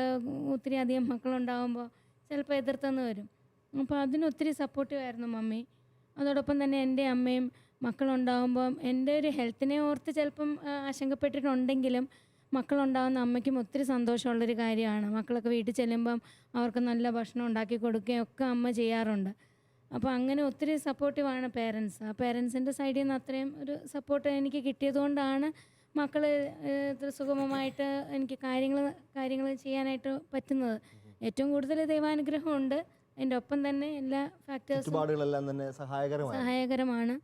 [SPEAKER 4] ഒത്തിരി അധികം മക്കളുണ്ടാകുമ്പോൾ ചിലപ്പോൾ എതിർത്തെന്ന് വരും. അപ്പോൾ അതിനൊത്തിരി സപ്പോർട്ടീവായിരുന്നു മമ്മി. അതോടൊപ്പം തന്നെ എൻ്റെ അമ്മയും മക്കളുണ്ടാകുമ്പം എൻ്റെ ഒരു ഹെൽത്തിനെ ഓർത്ത് ചിലപ്പം ആശങ്കപ്പെട്ടിട്ടുണ്ടെങ്കിലും മക്കളുണ്ടാകുന്ന അമ്മയ്ക്കും ഒത്തിരി സന്തോഷമുള്ളൊരു കാര്യമാണ്. മക്കളൊക്കെ വീട്ടിൽ ചെല്ലുമ്പം അവർക്ക് നല്ല ഭക്ഷണം ഉണ്ടാക്കി കൊടുക്കുകയും ഒക്കെ അമ്മ ചെയ്യാറുണ്ട്. അപ്പോൾ അങ്ങനെ ഒത്തിരി സപ്പോർട്ടീവാണ് പേരൻസ്. ആ പേരൻസിൻ്റെ സൈഡിൽ നിന്ന് അത്രയും ഒരു സപ്പോർട്ട് എനിക്ക് കിട്ടിയതുകൊണ്ടാണ് മക്കൾ ഇത്ര സുഗമമായിട്ട് എനിക്ക് കാര്യങ്ങൾ ചെയ്യാനായിട്ട് പറ്റുന്നത്. ഏറ്റവും കൂടുതൽ ദൈവാനുഗ്രഹമുണ്ട്. അതിൻ്റെ ഒപ്പം തന്നെ എല്ലാ ഫാക്ടേഴ്സും
[SPEAKER 1] ചുറ്റുപാടുകളെല്ലാം തന്നെ
[SPEAKER 4] സഹായകരമാണ്.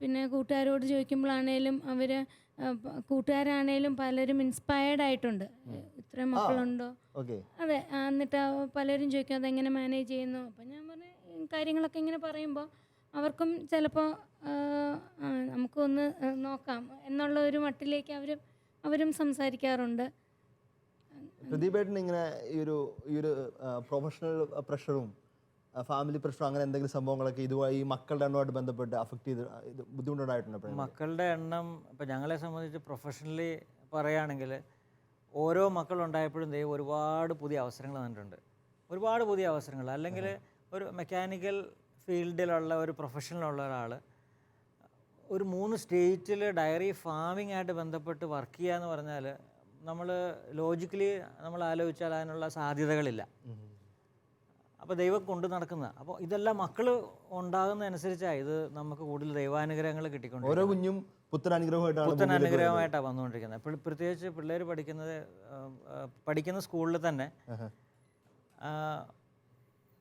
[SPEAKER 4] പിന്നെ കൂട്ടുകാരോട് ചോദിക്കുമ്പോഴാണേലും അവർ കൂട്ടുകാരാണേലും പലരും ഇൻസ്പയർഡ് ആയിട്ടുണ്ട്. ഇത്രയും മക്കളുണ്ടോ, അതെ. എന്നിട്ട് പലരും ചോദിക്കും അതെങ്ങനെ മാനേജ് ചെയ്യുന്നു. അപ്പം ഞാൻ പറഞ്ഞ കാര്യങ്ങളൊക്കെ ഇങ്ങനെ പറയുമ്പോൾ അവർക്കും ചിലപ്പോൾ നമുക്കൊന്ന് നോക്കാം എന്നുള്ള ഒരു മട്ടിലേക്ക് അവരും സംസാരിക്കാറുണ്ട്.
[SPEAKER 1] പ്രദീപേട്ടൻ ഇങ്ങനെ ഈ ഒരു പ്രൊഫഷണൽ പ്രഷറും ഫാമിലി പ്രഷറും അങ്ങനെ എന്തെങ്കിലും സംഭവങ്ങളൊക്കെ ഇതുമായി ഈ മക്കളുടെ എണ്ണമായിട്ട് ബന്ധപ്പെട്ട് അഫക്റ്റ് ചെയ്ത് ബുദ്ധിമുട്ടുണ്ടായിട്ടുണ്ട്?
[SPEAKER 3] മക്കളുടെ എണ്ണം ഇപ്പം ഞങ്ങളെ സംബന്ധിച്ച് പ്രൊഫഷണലി പറയുകയാണെങ്കിൽ ഓരോ മക്കളുണ്ടായപ്പോഴും ദൈവം ഒരുപാട് പുതിയ അവസരങ്ങൾ തന്നിട്ടുണ്ട്. ഒരുപാട് പുതിയ അവസരങ്ങൾ. അല്ലെങ്കിൽ ഒരു മെക്കാനിക്കൽ ഫീൽഡിലുള്ള ഒരു പ്രൊഫഷനിലുള്ള ഒരാൾ ഒരു 3 സ്റ്റേറ്റിൽ ഡയറി ഫാമിംഗ് ആയിട്ട് ബന്ധപ്പെട്ട് വർക്ക് ചെയ്യുക എന്ന് പറഞ്ഞാൽ നമ്മൾ ലോജിക്കലി നമ്മൾ ആലോചിച്ചാൽ അതിനുള്ള സാധ്യതകളില്ല. അപ്പോൾ ദൈവം കൊണ്ട് നടക്കുന്ന. അപ്പോൾ ഇതെല്ലാം മക്കൾ ഉണ്ടാകുന്നതനുസരിച്ചാണ് ഇത് നമുക്ക് കൂടുതൽ ദൈവാനുഗ്രഹങ്ങൾ കിട്ടിക്കൊണ്ട്
[SPEAKER 1] ഓരോ കുഞ്ഞും പുത്തൻ
[SPEAKER 3] അനുഗ്രഹമായിട്ടാണ് വന്നുകൊണ്ടിരിക്കുന്നത്. പ്രത്യേകിച്ച് പിള്ളേർ പഠിക്കുന്ന സ്കൂളിൽ തന്നെ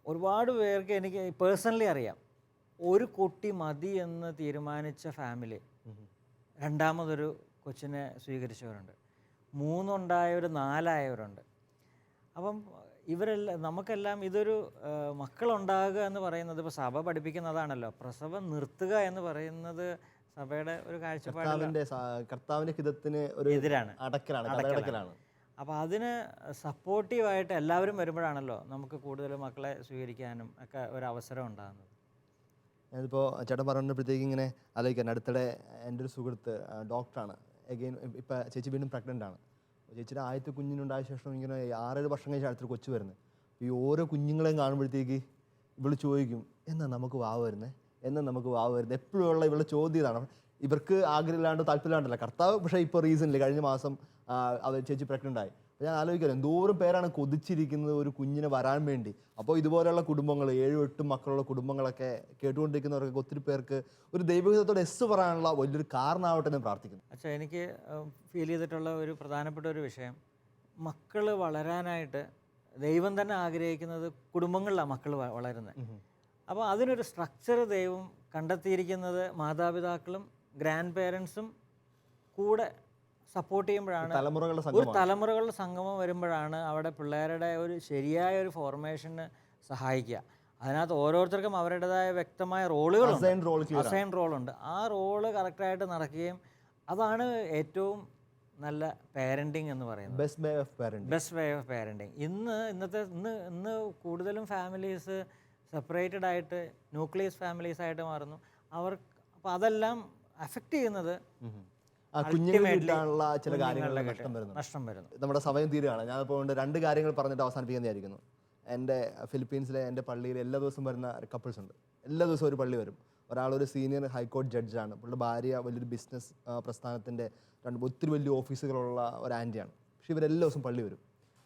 [SPEAKER 3] ഒരുപാട് പേർക്ക് എനിക്ക് പേഴ്സണലി അറിയാം. ഒരു കുട്ടി മതി എന്ന് തീരുമാനിച്ച ഫാമിലി രണ്ടാമതൊരു കൊച്ചിനെ സ്വീകരിച്ചവരുണ്ട്. 3 ഉണ്ടായവർ 4 ആയവരുണ്ട്. അപ്പം നമുക്കെല്ലാം ഇതൊരു മക്കളുണ്ടാകുക എന്ന് പറയുന്നത് ഇപ്പോൾ സഭ പഠിപ്പിക്കുന്നതാണല്ലോ. പ്രസവം നിർത്തുക എന്ന് പറയുന്നത് സഭയുടെ ഒരു
[SPEAKER 1] കർത്താവിന്റെ ഹിതത്തിന് എതിരാണ്, അടക്കലാണ്.
[SPEAKER 3] അപ്പോൾ അതിന് സപ്പോർട്ടീവായിട്ട് എല്ലാവരും വരുമ്പോഴാണല്ലോ നമുക്ക് കൂടുതൽ മക്കളെ സ്വീകരിക്കാനും ഒക്കെ ഒരു അവസരം ഉണ്ടാകുന്നത്.
[SPEAKER 1] ഞാനിപ്പോൾ ചേട്ടൻ പറഞ്ഞപ്പോഴത്തേക്ക് ഇങ്ങനെ ആലോചിക്കാൻ, അടുത്തിടെ എൻ്റെ ഒരു സുഹൃത്ത് ഡോക്ടറാണ്. എഗെയിൻ ഇപ്പം ചേച്ചി വീണ്ടും പ്രഗ്നൻ്റ് ആണ്. ചേച്ചിയുടെ ആദ്യത്തെ കുഞ്ഞിനുണ്ടായ ശേഷം ഇങ്ങനെ 6-7 വർഷം കഴിഞ്ഞ അടുത്തൊരു കൊച്ചു വരുന്നത്. ഈ ഓരോ കുഞ്ഞുങ്ങളെയും കാണുമ്പോഴത്തേക്ക് ഇവൾ ചോദിക്കും എന്നാ നമുക്ക് വാവ് വരുന്നത് എപ്പോഴും ഉള്ള ഇവളുടെ ചോദ്യം ഇതാണ്. ഇവർക്ക് ആഗ്രഹമില്ലാണ്ട് താല്പര്യമില്ലാണ്ടല്ല കർത്താവ്. പക്ഷേ ഇപ്പോൾ റീസെൻ്റ്ലി കഴിഞ്ഞ മാസം അവർ ചേച്ചി പ്രഗ്നൻ്റ് ആയി. അപ്പോൾ ഞാൻ ആലോചിക്കാം എന്തോരം പേരാണ് കൊതിച്ചിരിക്കുന്നത് ഒരു കുഞ്ഞിനെ വരാൻ വേണ്ടി. അപ്പോൾ ഇതുപോലെയുള്ള കുടുംബങ്ങൾ 7-8 മക്കളുള്ള കുടുംബങ്ങളൊക്കെ കേട്ടുകൊണ്ടിരിക്കുന്നവർക്ക് ഒത്തിരി പേർക്ക് ഒരു ദൈവഹിതത്തോടെ എസ് പറയാനുള്ള വലിയൊരു കാരണമാവട്ടെ എന്ന് പ്രാർത്ഥിക്കുന്നു.
[SPEAKER 3] അച്ഛാ, എനിക്ക് ഫീൽ ചെയ്തിട്ടുള്ള ഒരു പ്രധാനപ്പെട്ട ഒരു വിഷയം, മക്കൾ വളരാനായിട്ട് ദൈവം തന്നെ ആഗ്രഹിക്കുന്നത് കുടുംബങ്ങളിലാണ് മക്കൾ വളരുന്നത്. അപ്പോൾ അതിനൊരു സ്ട്രക്ചർ ദൈവം കണ്ടെത്തിയിരിക്കുന്നത് മാതാപിതാക്കളും ഗ്രാൻഡ് പേരൻസും കൂടെ സപ്പോർട്ട് ചെയ്യുമ്പോഴാണ്. ഒരു തലമുറകളുടെ സംഗമം വരുമ്പോഴാണ് അവിടെ പിള്ളേരുടെ ഒരു ശരിയായ ഒരു ഫോർമേഷന് സഹായിക്കുക. അതിനകത്ത് ഓരോരുത്തർക്കും അവരുടേതായ വ്യക്തമായ അസൈൻ റോളുണ്ട്. ആ റോള് കറക്റ്റായിട്ട് നടക്കുകയും അതാണ് ഏറ്റവും നല്ല പാരൻറ്റിങ് എന്ന് പറയുന്നത്. Best way of parenting. ഇന്ന് കൂടുതലും ഫാമിലീസ് സെപ്പറേറ്റഡ് ആയിട്ട് ന്യൂക്ലിയസ് ഫാമിലീസ് ആയിട്ട് മാറുന്നു. അപ്പോൾ അതെല്ലാം അഫക്റ്റ് ചെയ്യുന്നത്
[SPEAKER 1] കുഞ്ഞുങ്ങളിലുള്ള ചില കാര്യങ്ങളിൽ
[SPEAKER 3] നഷ്ടം വരുന്നു.
[SPEAKER 1] നമ്മുടെ സമയം തീരുകയാണ്. ഞാനിപ്പോൾ 2 കാര്യങ്ങൾ പറഞ്ഞിട്ട് അവസാനിപ്പിക്കുന്നതായിരിക്കുന്നു. എൻ്റെ ഫിലിപ്പീൻസിലെ എൻ്റെ പള്ളിയിൽ എല്ലാ ദിവസവും വരുന്ന കപ്പിൾസ് ഉണ്ട്. എല്ലാ ദിവസവും ഒരു പള്ളി വരും. ഒരാളൊരു സീനിയർ ഹൈക്കോടതി ജഡ്ജാണ്. പുള്ളിയുടെ ഭാര്യ വലിയൊരു ബിസിനസ് പ്രസ്ഥാനത്തിൻ്റെ ഒത്തിരി വലിയ ഓഫീസുകളുള്ള ഒരു ആൻറ്റിയാണ്. പക്ഷേ ഇവരെല്ലാ ദിവസവും പള്ളി വരും.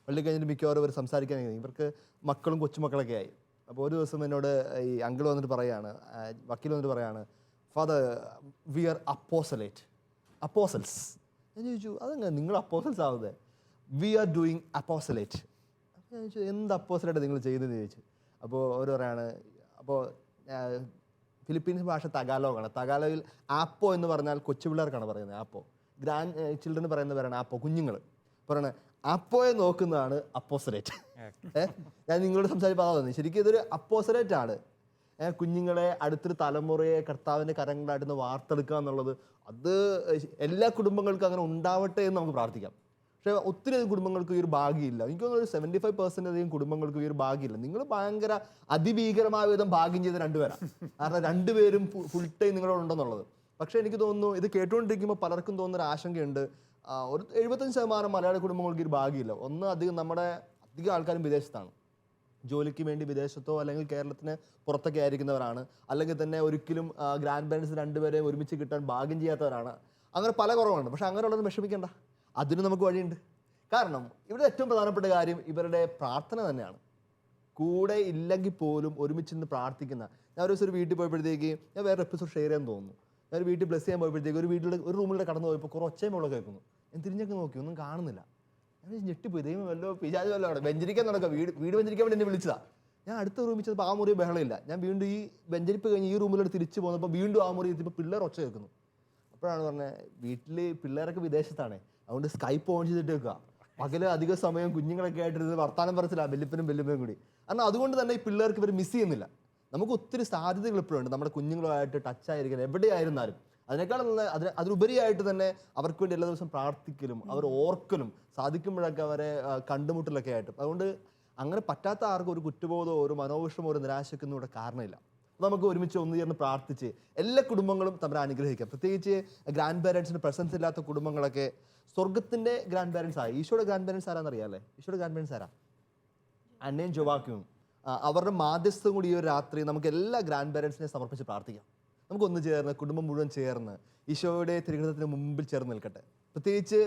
[SPEAKER 1] പള്ളി കഴിഞ്ഞിട്ട് മിക്കവാറും ഇവർ സംസാരിക്കാൻ ഇവർക്ക് മക്കളും കൊച്ചുമക്കളൊക്കെ ആയി. അപ്പോൾ ഒരു ദിവസം എന്നോട് ഈ അങ്കിൾ വന്നിട്ട് പറയാണ്, വക്കീൽ വന്നിട്ട് പറയാണ്, ഫാദർ വി ആർ അപ്പോസൽസ്. ഞാൻ ചോദിച്ചു അതെങ്ങനെ നിങ്ങൾ അപ്പോസൽസ് ആവുന്നത്? We are doing apostolate. ഞാൻ ചോദിച്ചു എന്ത് അപ്പോസലേറ്റ് നിങ്ങൾ ചെയ്യുന്നതെന്ന് ചോദിച്ചു. അപ്പോൾ അവർ പറയാണ്, അപ്പോൾ ഫിലിപ്പീൻസ് ഭാഷ തഗാലോഗാണ്. തഗാലോഗിൽ ആപ്പോ എന്ന് പറഞ്ഞാൽ കൊച്ചു പിള്ളേർക്കാണ് പറയുന്നത്. ആപ്പോ ഗ്രാൻഡ് ചിൽഡ്രൻ പറയുന്നവരാണ് ആപ്പോ, കുഞ്ഞുങ്ങൾ പറയണത്. ആപ്പോയെ നോക്കുന്നതാണ് അപ്പോസലേറ്റ്. ഞാൻ നിങ്ങളോട് സംസാരിപ്പോൾ അതാ തോന്നി. ശരിക്കും ഇതൊരു അപ്പോസലേറ്റ് ആണ്. കുഞ്ഞുങ്ങളെ അടുത്തൊരു തലമുറയെ കർത്താവിൻ്റെ കരങ്ങളായിട്ട് വാർത്തെടുക്കുക എന്നുള്ളത് അത് എല്ലാ കുടുംബങ്ങൾക്കും അങ്ങനെ ഉണ്ടാവട്ടെ എന്ന് നമുക്ക് പ്രാർത്ഥിക്കാം. പക്ഷേ ഒത്തിരി കുടുംബങ്ങൾക്ക് ഈ ഒരു ഭാഗ്യമില്ല. എനിക്ക് തോന്നുന്നു ഒരു 75% കുടുംബങ്ങൾക്ക് ഈ ഒരു ഭാഗ്യമില്ല. നിങ്ങൾ ഭയങ്കര അതിഭീകരമായ വിധം ഭാഗ്യം ചെയ്ത രണ്ടുപേരാണ്. കാരണം രണ്ടുപേരും ഫുൾ ടൈം നിങ്ങളോടുണ്ടെന്നുള്ളത്. പക്ഷേ എനിക്ക് തോന്നുന്നു ഇത് കേട്ടുകൊണ്ടിരിക്കുമ്പോൾ പലർക്കും തോന്നുന്നൊരു ആശങ്കയുണ്ട്. ഒരു 75% മലയാളി കുടുംബങ്ങൾക്ക് ഒരു ഭാഗ്യമില്ല. ഒന്ന് അധികം ആൾക്കാരും വിദേശത്താണ്, ജോലിക്ക് വേണ്ടി വിദേശത്തോ അല്ലെങ്കിൽ കേരളത്തിന് പുറത്തൊക്കെ ആയിരിക്കുന്നവരാണ്, അല്ലെങ്കിൽ തന്നെ ഒരിക്കലും ഗ്രാൻഡ് പാരൻസ് രണ്ടുപേരെ ഒരുമിച്ച് കിട്ടാൻ ഭാഗ്യം ചെയ്യാത്തവരാണ്. അങ്ങനെ പല കുറവുണ്ട്. പക്ഷെ അങ്ങനെയുള്ളത് വിഷമിക്കേണ്ട, അതിന് നമുക്ക് വഴിയുണ്ട്. കാരണം ഇവിടെ ഏറ്റവും പ്രധാനപ്പെട്ട കാര്യം ഇവരുടെ പ്രാർത്ഥന തന്നെയാണ്. കൂടെ ഇല്ലെങ്കിൽ പോലും ഒരുമിച്ച് നിന്ന് പ്രാർത്ഥിക്കുന്ന. ഞാൻ ഒരു ദിവസം ഒരു വീട്ടിൽ പോയപ്പോഴത്തേക്ക്, ഞാൻ വേറെ എപ്പിസോഡ് ഷെയർ ചെയ്യാൻ തോന്നുന്നു, ഞാൻ ഒരു വീട്ടിൽ ബ്ലസ് ചെയ്യാൻ പോയപ്പോഴത്തേക്ക് ഒരു റൂമിലൂടെ കടന്നു പോയപ്പോൾ കുറേ ഒച്ചയും വെള്ളം കേൾക്കുന്നു. ഞാൻ തിരിഞ്ഞൊക്കെ നോക്കി, ഒന്നും കാണുന്നില്ല. ഞാൻ ഞെട്ടിപ്പോയി, ദൈവം വല്ലോ പിശാച് വല്ലോ അവിടെ വെഞ്ചരിക്കാൻ നടക്കുക, വീട് വെഞ്ചരിക്കാൻ വേണ്ടി എന്നെ വിളിച്ചതാ. ഞാൻ അടുത്ത റൂമിൽ ചെന്നപ്പോൾ ആ മുറി ബഹളമില്ല. ഞാൻ വീണ്ടും ഈ വെഞ്ചരിപ്പ് കഴിഞ്ഞ് ഈ റൂമിലോട്ട് തിരിച്ചു പോകുന്നപ്പോൾ വീണ്ടും ആ മുറി എത്തിയപ്പോൾ പിള്ളേർ ഒച്ച കേൾക്കുന്നു. അപ്പോഴാണ് പറഞ്ഞത്, വീട്ടിൽ പിള്ളേരൊക്കെ വിദേശത്താണ്, അതുകൊണ്ട് സ്കൈപ്പ് ഓൺ ചെയ്തിട്ട് വെക്കുക. പകല് അധിക സമയം കുഞ്ഞുങ്ങളൊക്കെ ആയിട്ടിരുന്ന് വർത്താനം പറച്ചില്ല, വെല്ലുപ്പനും വെല്ലുമ്മയും കൂടി. കാരണം അതുകൊണ്ട് തന്നെ ഈ പിള്ളേർക്ക് ഇവർ മിസ് ചെയ്യുന്നില്ല. നമുക്ക് ഒത്തിരി സാധ്യതകൾ ഇപ്പോഴുണ്ട് നമ്മുടെ കുഞ്ഞുങ്ങളുമായിട്ട് ടച്ച് ആയിരിക്കാൻ, എവിടെയായിരുന്നാലും. അതിനേക്കാൾ അതിലുപരിയായിട്ട് തന്നെ അവർക്ക് വേണ്ടി എല്ലാ ദിവസവും പ്രാർത്ഥിക്കലും അവർ ഓർക്കലും സാധിക്കുമ്പോഴൊക്കെ അവരെ കണ്ടുമുട്ടലൊക്കെ ആയിട്ടും. അതുകൊണ്ട് അങ്ങനെ പറ്റാത്ത ആർക്കും ഒരു കുറ്റബോധമോ ഒരു മനോവിഷമോ ഒരു നിരാശയ്ക്കൊന്നും ഇവിടെ കാരണമില്ല. നമുക്ക് ഒരുമിച്ച് ഒന്നു ചേർന്ന് പ്രാർത്ഥിച്ച് എല്ലാ കുടുംബങ്ങളും തമ്മിൽ അനുഗ്രഹിക്കാം. പ്രത്യേകിച്ച് ഗ്രാൻഡ് പാരൻസിന് പ്രസൻസ് ഇല്ലാത്ത കുടുംബങ്ങളൊക്കെ സ്വർഗത്തിൻ്റെ ഗ്രാൻഡ് പാരൻസ് ആയി. ഈശോയുടെ ഗ്രാൻഡ് പാരൻസ് ആരാന്നറിയാമല്ലേ? ഈശോയുടെ ഗ്രാൻഡ് പാരൻസ് ആരാ? അന്നയും ജോവാക്യവും. അവരുടെ മാധ്യസ്ഥം കൂടി ഈ ഒരു രാത്രി നമുക്ക് എല്ലാ ഗ്രാൻഡ് പാരൻസിനെ സമർപ്പിച്ച് പ്രാർത്ഥിക്കാം. നമുക്കൊന്ന് ചേർന്ന് കുടുംബം മുഴുവൻ ചേർന്ന് ഈശോയുടെ തിരുഹൃദയത്തിന് മുമ്പിൽ ചേർന്ന് നിൽക്കട്ടെ. പ്രത്യേകിച്ച്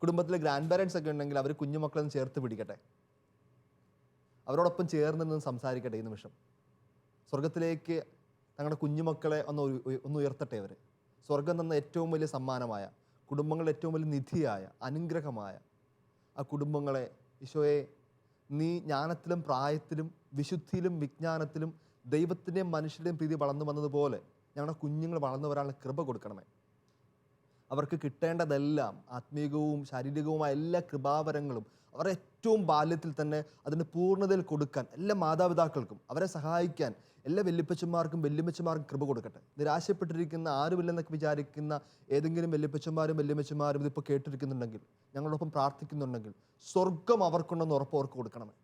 [SPEAKER 1] കുടുംബത്തിലെ ഗ്രാൻഡ് പാരൻസ് ഒക്കെ ഉണ്ടെങ്കിൽ അവർ കുഞ്ഞുമക്കളെ ചേർത്ത് പിടിക്കട്ടെ, അവരോടൊപ്പം ചേർന്ന് നിന്ന് സംസാരിക്കട്ടെ. ഈ നിമിഷം സ്വർഗത്തിലേക്ക് തങ്ങളുടെ കുഞ്ഞുമക്കളെ ഒന്ന് ഉയർത്തട്ടെ. അവർ സ്വർഗം തന്ന ഏറ്റവും വലിയ സമ്മാനമായ, കുടുംബങ്ങളുടെ ഏറ്റവും വലിയ നിധിയായ, അനുഗ്രഹമായ ആ കുടുംബങ്ങളെ ഈശോയെ നീ ജ്ഞാനത്തിലും പ്രായത്തിലും വിശുദ്ധിയിലും വിജ്ഞാനത്തിലും ദൈവത്തിൻ്റെയും മനുഷ്യരുടെയും പ്രീതി വളർന്നു വന്നതുപോലെ ഞങ്ങളുടെ കുഞ്ഞുങ്ങൾ വളർന്നു വരാനുള്ള കൃപ കൊടുക്കണമേ. അവർക്ക് കിട്ടേണ്ടതെല്ലാം ആത്മീയവും ശാരീരികവുമായ എല്ലാ കൃപാവരങ്ങളും അവരുടെ ഏറ്റവും ബാല്യത്തിൽ തന്നെ അതിൻ്റെ പൂർണ്ണതയിൽ കൊടുക്കാൻ എല്ലാ മാതാപിതാക്കൾക്കും, അവരെ സഹായിക്കാൻ എല്ലാ വല്യപ്പച്ചന്മാർക്കും വല്യമ്മച്ചന്മാർക്കും കൃപ കൊടുക്കട്ടെ. നിരാശപ്പെട്ടിരിക്കുന്ന ആരുമില്ലെന്നൊക്കെ വിചാരിക്കുന്ന ഏതെങ്കിലും വല്യപ്പച്ചന്മാരും വല്യമ്മച്ചന്മാരും ഇതിപ്പോൾ കേട്ടിരിക്കുന്നുണ്ടെങ്കിൽ, ഞങ്ങളോടൊപ്പം പ്രാർത്ഥിക്കുന്നുണ്ടെങ്കിൽ, സ്വർഗം അവർക്കുണ്ടെന്ന് ഉറപ്പ് അവർക്ക് കൊടുക്കണമേ.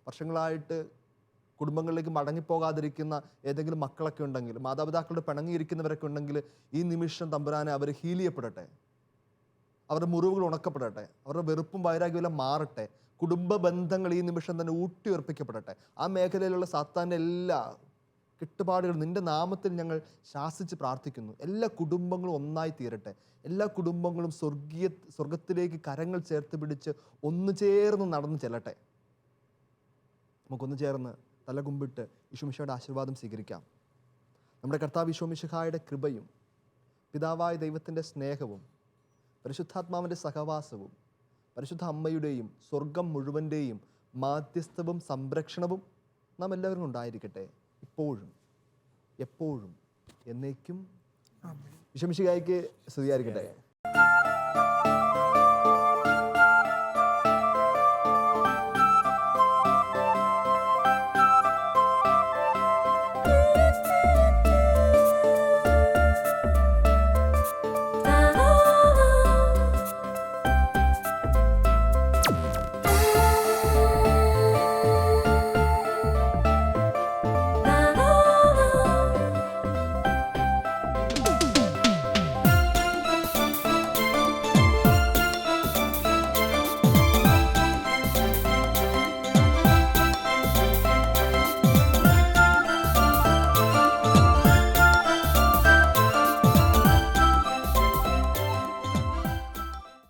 [SPEAKER 1] വർഷങ്ങളായിട്ട് കുടുംബങ്ങളിലേക്ക് മടങ്ങിപ്പോകാതിരിക്കുന്ന ഏതെങ്കിലും മക്കളൊക്കെ ഉണ്ടെങ്കിൽ, മാതാപിതാക്കളുടെ പിണങ്ങിയിരിക്കുന്നവരൊക്കെ ഉണ്ടെങ്കിൽ, ഈ നിമിഷം തമ്പുരാനെ അവർ ഹീൽ ചെയ്യപ്പെടട്ടെ, അവരുടെ മുറിവുകൾ ഉണക്കപ്പെടട്ടെ, അവരുടെ വെറുപ്പും വൈരാഗ്യവും എല്ലാം മാറട്ടെ. കുടുംബ ബന്ധങ്ങൾ ഈ നിമിഷം തന്നെ ഊട്ടിയുറപ്പിക്കപ്പെടട്ടെ. ആ മേഖലയിലുള്ള സാത്താൻ്റെ എല്ലാ കെട്ടുപാടുകളും നിന്റെ നാമത്തിൽ ഞങ്ങൾ ശാസിച്ച് പ്രാർത്ഥിക്കുന്നു. എല്ലാ കുടുംബങ്ങളും ഒന്നായി തീരട്ടെ. എല്ലാ കുടുംബങ്ങളും സ്വർഗത്തിലേക്ക് കരങ്ങൾ ചേർത്ത് പിടിച്ച് ഒന്നു ചേർന്ന് നടന്നു ചെല്ലട്ടെ. നമുക്കൊന്ന് ചേർന്ന് തലകുമ്പിട്ട് ഈശോമിശിഹായുടെ ആശീർവാദം സ്വീകരിക്കാം. നമ്മുടെ കർത്താവ് ഈശോമിശിഹായുടെ കൃപയും പിതാവായ ദൈവത്തിൻ്റെ സ്നേഹവും പരിശുദ്ധാത്മാവിൻ്റെ സഹവാസവും പരിശുദ്ധ അമ്മയുടെയും സ്വർഗം മുഴുവൻ്റെയും മാധ്യസ്ഥവും സംരക്ഷണവും നാം എല്ലാവരും ഉണ്ടായിരിക്കട്ടെ, ഇപ്പോഴും എപ്പോഴും എന്നേക്കും. ഈശോമിശിഹായ്ക്ക് സ്തുതിയായിരിക്കട്ടെ.